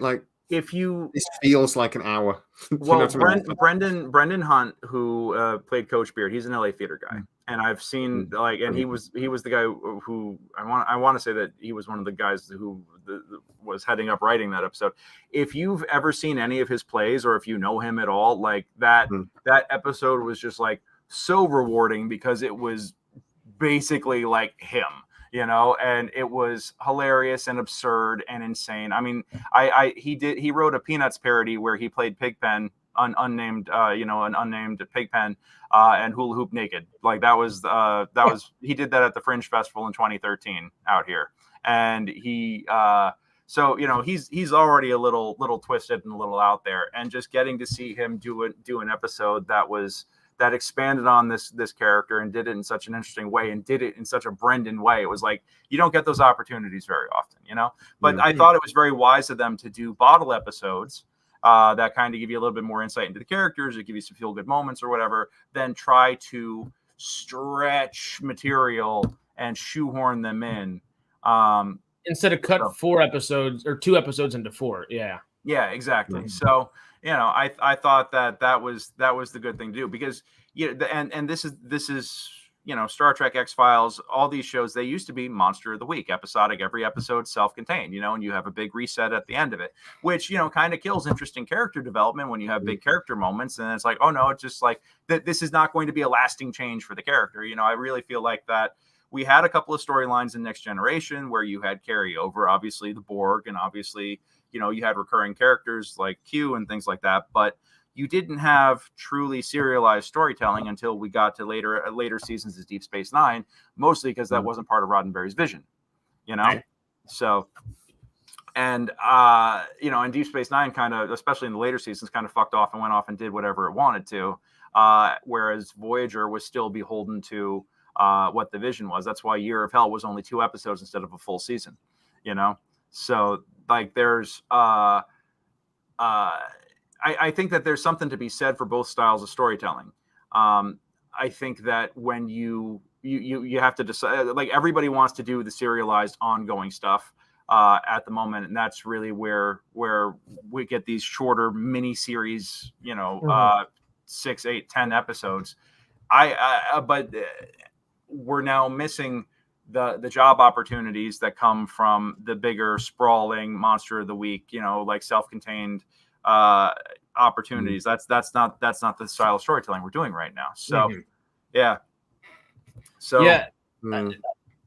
like, this feels like an hour. Well, Brendan Hunt, who played Coach Beard, he's an LA theater guy, and I've seen and he was the guy who I want to say that he was one of the guys who was heading up writing that episode. If you've ever seen any of his plays or if you know him at all, like that episode was just like so rewarding because it was basically like him. And it was hilarious and absurd and insane. I mean, he wrote a Peanuts parody where he played Pigpen, an unnamed Pigpen, and hula hoop naked. Like that was he did that at the Fringe Festival in 2013 out here, and he he's already a little twisted and a little out there, and just getting to see him do an episode that expanded on this character and did it in such an interesting way and did it in such a Brendan way. It was like, you don't get those opportunities very often, but I thought it was very wise of them to do bottle episodes that kind of give you a little bit more insight into the characters, or give you some feel good moments or whatever, then try to stretch material and shoehorn them in. Instead of cut 4 episodes or 2 episodes into 4. Yeah. Yeah, exactly. So, I thought that was the good thing to do, because and this is Star Trek, X-Files, all these shows, they used to be Monster of the Week, episodic, every episode self-contained, and you have a big reset at the end of it, which kind of kills interesting character development when you have big character moments, and it's like, oh no, it's just like this is not going to be a lasting change for the character. I really feel like that we had a couple of storylines in Next Generation where you had carryover, obviously the Borg, and obviously you had recurring characters like Q and things like that, but you didn't have truly serialized storytelling until we got to later seasons of Deep Space Nine, mostly because that wasn't part of Roddenberry's vision, So, and and Deep Space Nine kind of, especially in the later seasons, kind of fucked off and went off and did whatever it wanted to, whereas Voyager was still beholden to what the vision was. That's why Year of Hell was only 2 episodes instead of a full season, So like there's I think that there's something to be said for both styles of storytelling. I think that when you have to decide, like everybody wants to do the serialized ongoing stuff at the moment, and that's really where we get these shorter mini series, 6, 8, 10 episodes. But we're now missing the job opportunities that come from the bigger sprawling Monster of the Week, like self-contained opportunities. That's not the style of storytelling we're doing right now. So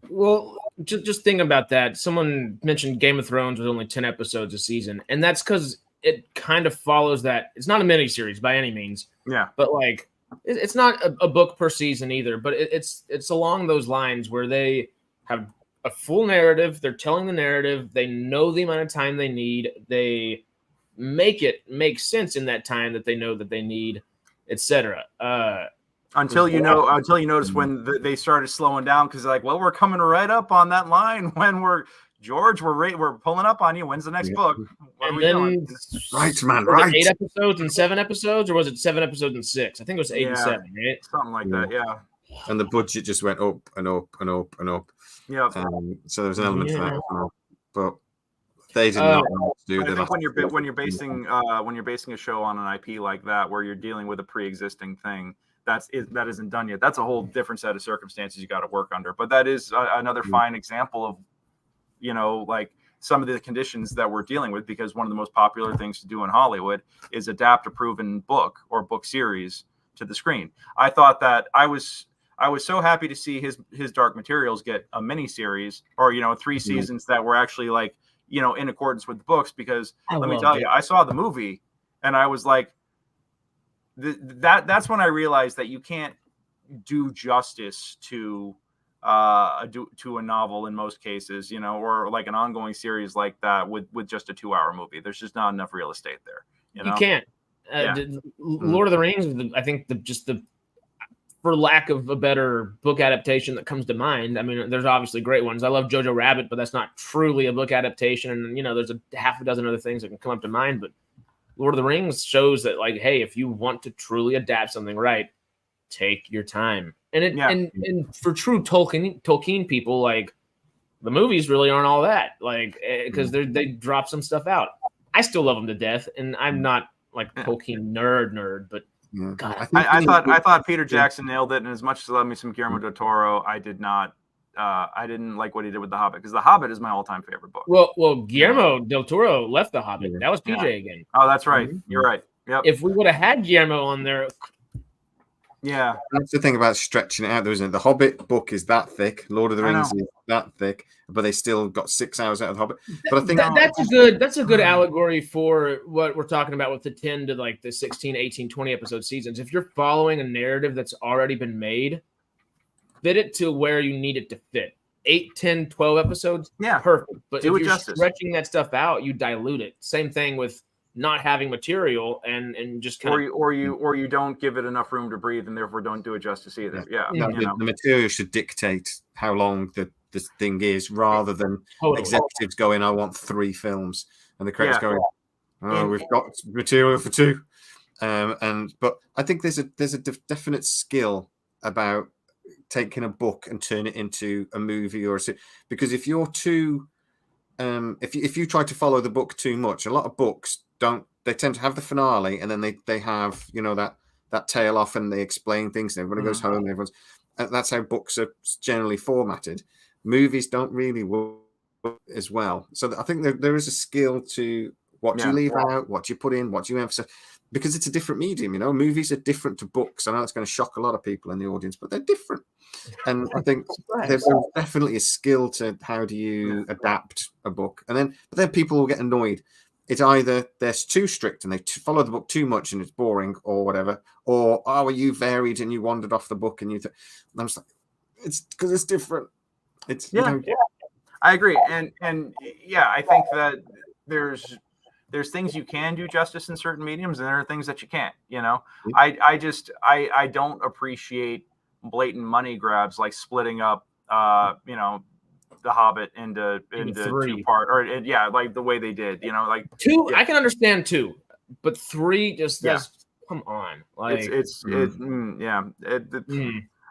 well, just think about that. Someone mentioned Game of Thrones was only 10 episodes a season, and that's because it kind of follows that. It's not a miniseries by any means, but like it's not a book per season either, but it's along those lines where they have a full narrative. They're telling the narrative. They know the amount of time they need. They make it make sense in that time that they know that they need, etc. Until you notice when they started slowing down, because like, well, we're coming right up on that line when we're George, we're pulling up on you. When's the next book? What are we doing? Right, man. Was Right. it 8 episodes and 7 episodes, or was it 7 episodes and 6? I think it was 8 and 7, right? Something like that. Yeah. And the budget just went up and up and up and up. Yeah. So there was an element to that as well. But they did not know what to do. I think when you're basing a show on an IP like that, where you're dealing with a pre-existing thing that isn't done yet, that's a whole different set of circumstances you got to work under. But that is another fine example of, like some of the conditions that we're dealing with, because one of the most popular things to do in Hollywood is adapt a proven book or book series to the screen. I thought that I was so happy to see his Dark Materials get a mini series, or 3 seasons that were actually like, in accordance with the books, because let me tell you, I saw the movie and I was like, that's when I realized that you can't do justice to a novel in most cases, or like an ongoing series like that with just a 2-hour movie. There's just not enough real estate there. You can't. Lord of the Rings, I think for lack of a better book adaptation that comes to mind, I mean, there's obviously great ones. I love Jojo Rabbit, but that's not truly a book adaptation. And, there's a half a dozen other things that can come up to mind. But Lord of the Rings shows that, like, hey, if you want to truly adapt something right, take your time. And and for true Tolkien people, like, the movies really aren't all that, like, because they drop some stuff out. I still love them to death, and I'm not like Tolkien nerd, but God, I thought Peter Jackson nailed it, and as much as I love me some Guillermo del Toro, I did not. I didn't like what he did with The Hobbit, because The Hobbit is my all-time favorite book. Well, Guillermo del Toro left The Hobbit. That was PJ again. Oh, that's right. You're right. Yep. If we would have had Guillermo on there, that's the thing about stretching it out, though, isn't it? The Hobbit book is that thick. Lord of the Rings is that thick, but they still got 6 hours out of the Hobbit. But I think that's a good allegory for what we're talking about with the 10 to like the 16, 18, 20 episode seasons. If you're following a narrative that's already been made, fit it to where you need it to fit. 8, 10, 12 episodes, perfect. But if you're stretching that stuff out, you dilute it. Same thing with not having material and just kind of, or you don't give it enough room to breathe, and therefore don't do it justice either. The material should dictate how long this thing is, rather than executives going, I want 3 films, and the creators going, we've got material for 2. But I think there's a definite skill about taking a book and turn it into a movie or because if you're too if you try to follow the book too much, a lot of books they tend to have the finale, and then they have that tail off, and they explain things, and everybody goes home, that's how books are generally formatted. Movies don't really work as well. So I think there is a skill to what you leave out, what you put in, what you emphasize, because it's a different medium. Movies are different to books. I know it's going to shock a lot of people in the audience, but they're different. And I think there's definitely a skill to how do you adapt a book. But then people will get annoyed. It's either they're too strict and they follow the book too much and it's boring or whatever, or you varied and you wandered off the book and I'm just like, it's because it's different. It's I agree, and I think that there's things you can do justice in certain mediums, and there are things that you can't. I don't appreciate blatant money grabs like splitting up The Hobbit into 2 part, or like the way they did, like 2. I can understand 2, but 3 just come on, like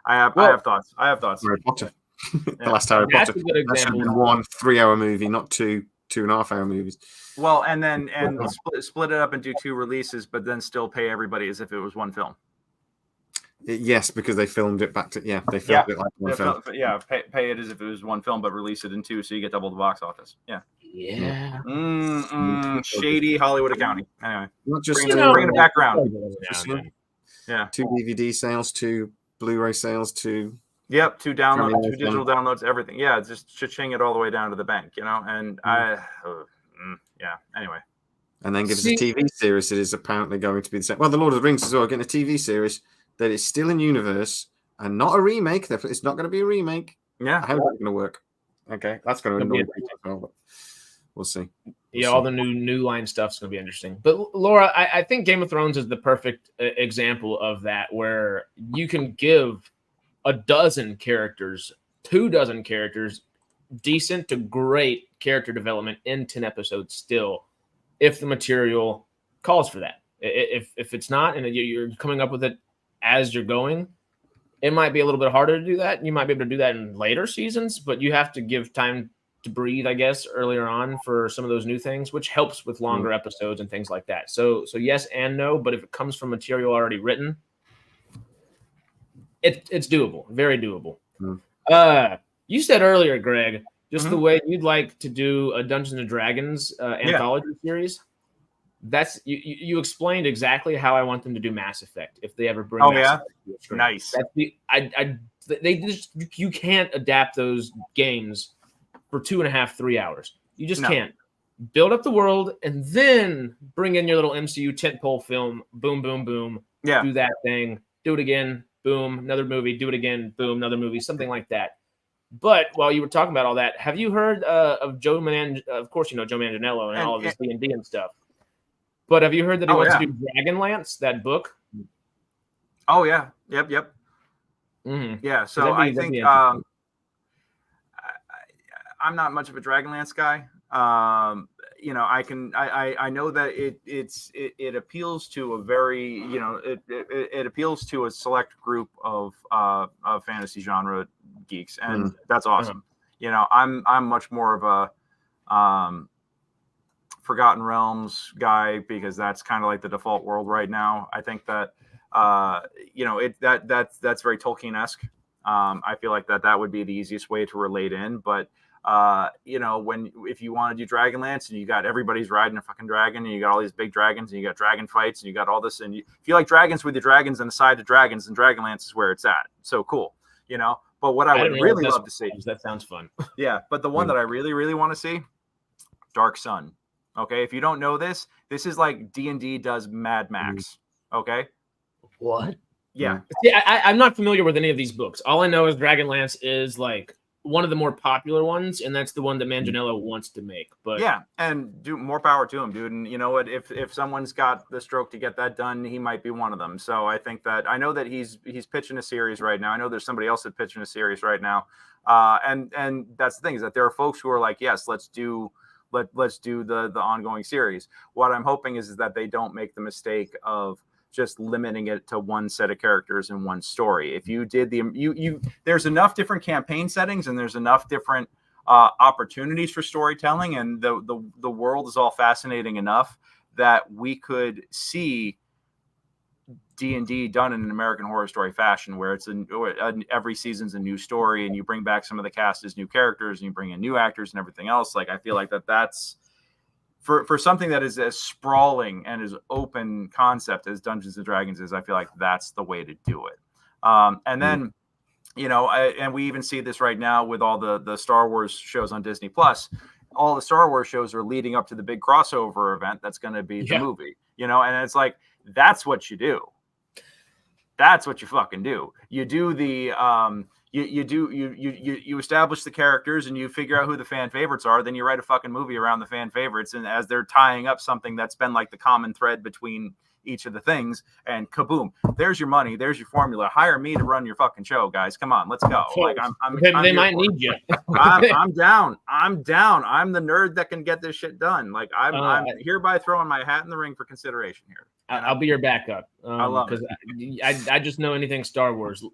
I have thoughts. Harry Potter. The last Harry Potter. That should have been 1 3-hour movie, not 2 2.5-hour movies. Well, and split it up and do 2 releases, but then still pay everybody as if it was 1 film. Yes, because they filmed it back to they filmed it like 1 film. Pay it as if it was 1 film, but release it in 2, so you get double the box office. Shady Hollywood accounting. Anyway, not just bringing it back around. 2 DVD sales, 2 Blu-ray sales, 2 2 downloads, 2 digital downloads, everything. It's just cha-ching it all the way down to the bank, and anyway. And then give us a TV series that is apparently going to be the same. Well, The Lord of the Rings as well, getting a TV series that is still in universe and not a remake. It's not going to be a remake. How's that going to work? Okay, that's going to annoy people as well, but we'll see. All the new line stuff's going to be interesting. But Laura, I think Game of Thrones is the perfect example of that, where you can give a dozen characters, 24 characters, decent to great character development in 10 episodes still, if the material calls for that. If it's not, and you're coming up with it as you're going, it might be a little bit harder to do that. You might be able to do that in later seasons, but you have to give time to breathe, I guess, earlier on for some of those new things, which helps with longer episodes and things like that. So yes and no, but if it comes from material already written, it's doable, very doable. You said earlier, Greg, just the way you'd like to do a Dungeons and Dragons anthology series. That's you explained exactly how I want them to do Mass Effect if they ever bring. Nice. That's you can't adapt those games for 2.5, 3 hours. You just can't. Build up the world and then bring in your little MCU tentpole film. Boom, boom, boom. Yeah. Do that thing. Do it again. Boom. Another movie. Do it again. Boom. Another movie. Something like that. But while you were talking about all that, have you heard of Joe Of course, you know Joe Manganiello and all of his D&D and stuff. But have you heard that he wants to do Dragonlance, that book? Oh yeah. Yep. Mm-hmm. Yeah. So I think I'm not much of a Dragonlance guy. You know, I know that it appeals to a very, you know, it appeals to a select group of fantasy genre geeks, and that's awesome. You know, I'm much more of a Forgotten Realms guy because that's kind of like the default world right now. I think that you know, that's very Tolkien-esque. I feel like that would be the easiest way to relate in, but you know, if you want to do Dragonlance and you got everybody's riding a fucking dragon and you got all these big dragons and you got dragon fights and you got all this, and if you like dragons with the dragons and the side of dragons, and Dragonlance is where it's at. So cool, you know. But what I would really love to see, that sounds fun. Yeah, but the one that I really want to see, Dark Sun. Okay, if you don't know this is like D&D does Mad Max. Okay. What? Yeah. See, I'm not familiar with any of these books. All I know is Dragonlance is like one of the more popular ones, and that's the one that Manganiello wants to make. But yeah, and do more power to him, dude. And you know what? If someone's got the stroke to get that done, he might be one of them. So I think that I know that he's pitching a series right now. I know there's somebody else that's pitching a series right now. And that's the thing, is that there are folks who are like, yes, let's do the ongoing series. What I'm hoping is that they don't make the mistake of just limiting it to one set of characters and one story. If you did there's enough different campaign settings and there's enough different opportunities for storytelling, and the world is all fascinating enough that we could see D&D done in an American Horror Story fashion, where it's every season's a new story, and you bring back some of the cast as new characters, and you bring in new actors and everything else. Like, I feel like that's for something that is as sprawling and as open concept as Dungeons and Dragons is. I feel like that's the way to do it. And then, you know, and we even see this right now with all the Star Wars shows on Disney Plus. All the Star Wars shows are leading up to the big crossover event that's going to be the movie, you know, and it's like, that's what you do. That's what you fucking do. You do the you establish the characters and you figure out who the fan favorites are. Then you write a fucking movie around the fan favorites, and as they're tying up something that's been like the common thread between each of the things, and kaboom, there's your money, there's your formula. Hire me to run your fucking show, guys. Come on, let's go. Like they might need you. I'm down. I'm the nerd that can get this shit done. Like I'm hereby throwing my hat in the ring for consideration here. I'll be your backup. I love it. Because I just know anything Star Wars.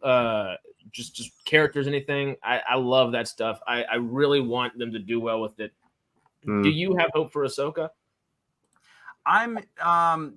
Just characters, anything. I love that stuff. I really want them to do well with it. Do you have hope for Ahsoka?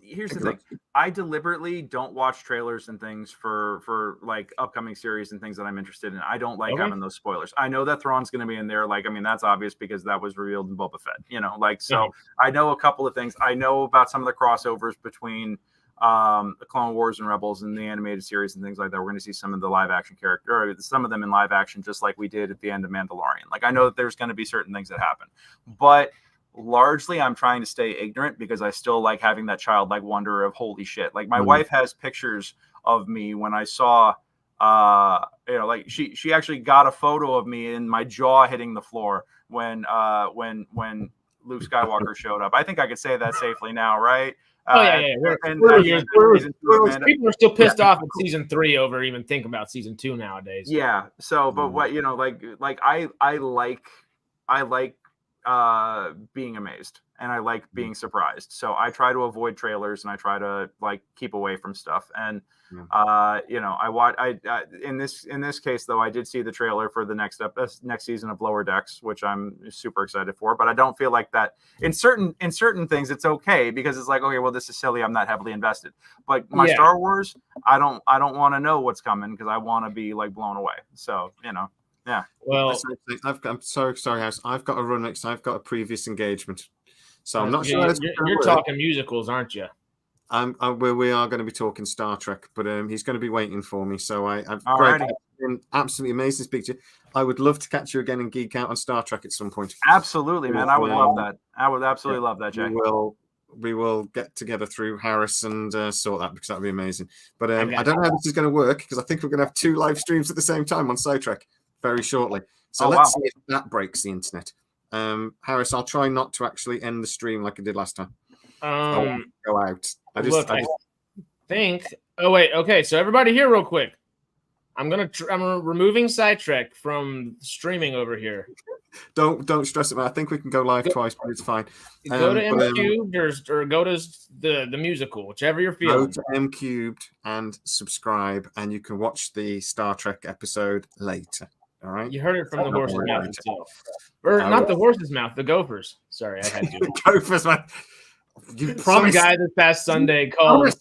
Here's the thing. I deliberately don't watch trailers and things for like upcoming series and things that I'm interested in. I don't like having those spoilers. I know that Thrawn's going to be in there. Like, I mean, that's obvious because that was revealed in Boba Fett, you know, like, so I know a couple of things. I know about some of the crossovers between the Clone Wars and Rebels and the animated series and things like that. We're going to see some of the live action or some of them in live action, just like we did at the end of Mandalorian. Like, I know that there's going to be certain things that happen, but largely I'm trying to stay ignorant because I still like having that childlike wonder of holy shit. Like, my wife has pictures of me when I saw, you know, like she actually got a photo of me and my jaw hitting the floor when Luke Skywalker showed up. I think I could say that safely now, right? People are still pissed off at season 3 over even thinking about season 2 nowadays. Yeah. So, but what, you know, like I like I like being amazed and I like being surprised. So I try to avoid trailers and I try to like keep away from stuff. And you know, in this case though, I did see the trailer for the next season of Lower Decks, which I'm super excited for. But I don't feel like that in certain things it's okay because it's like, okay, well, this is silly. I'm not heavily invested. But my Star Wars, I don't want to know what's coming because I want to be like blown away. So you know. Yeah. Well, I'm sorry, House. I've got a run next. I've got a previous engagement, so I'm not sure. You're talking musicals, aren't you? We are going to be talking Star Trek, but he's going to be waiting for me. So I've been absolutely amazing to speak to you. I would love to catch you again and geek out on Star Trek at some point. Absolutely, man. I would love that. I would absolutely love that, Jay. We will get together through Harris and sort that because that'd be amazing. But I don't know how this is going to work because I think we're going to have 2 live streams at the same time on Trek very shortly. So let's see if that breaks the internet. Harris, I'll try not to actually end the stream like I did last time. Go out. I think. Oh wait, okay. So everybody here, real quick. I'm removing Trek from streaming over here. Don't stress about it. I think we can go live twice, but it's fine. Go to MCubed or go to the musical, whichever you're feeling. Go to MCubed and subscribe, and you can watch the Star Trek episode later. All right. You heard it from the horse's mouth itself. Or not the horse's mouth, the gopher's. Sorry, I had to. Gopher's mouth. You promised. Some guy this past Sunday called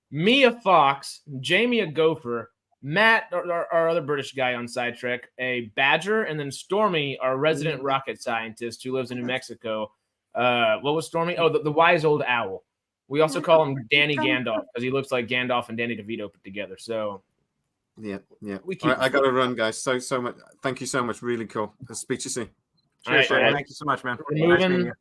me a fox, Jamie a gopher, Matt, our other British guy on Trek, a badger, and then Stormy, our resident rocket scientist who lives in New Mexico. What was Stormy? Oh, the wise old owl. We also call him Danny Gandalf because he looks like Gandalf and Danny DeVito put together. So. Yeah. I got to run, guys. So much. Thank you so much. Really cool. I'll speak to you soon. Cheers, Thank you so much, man. Removing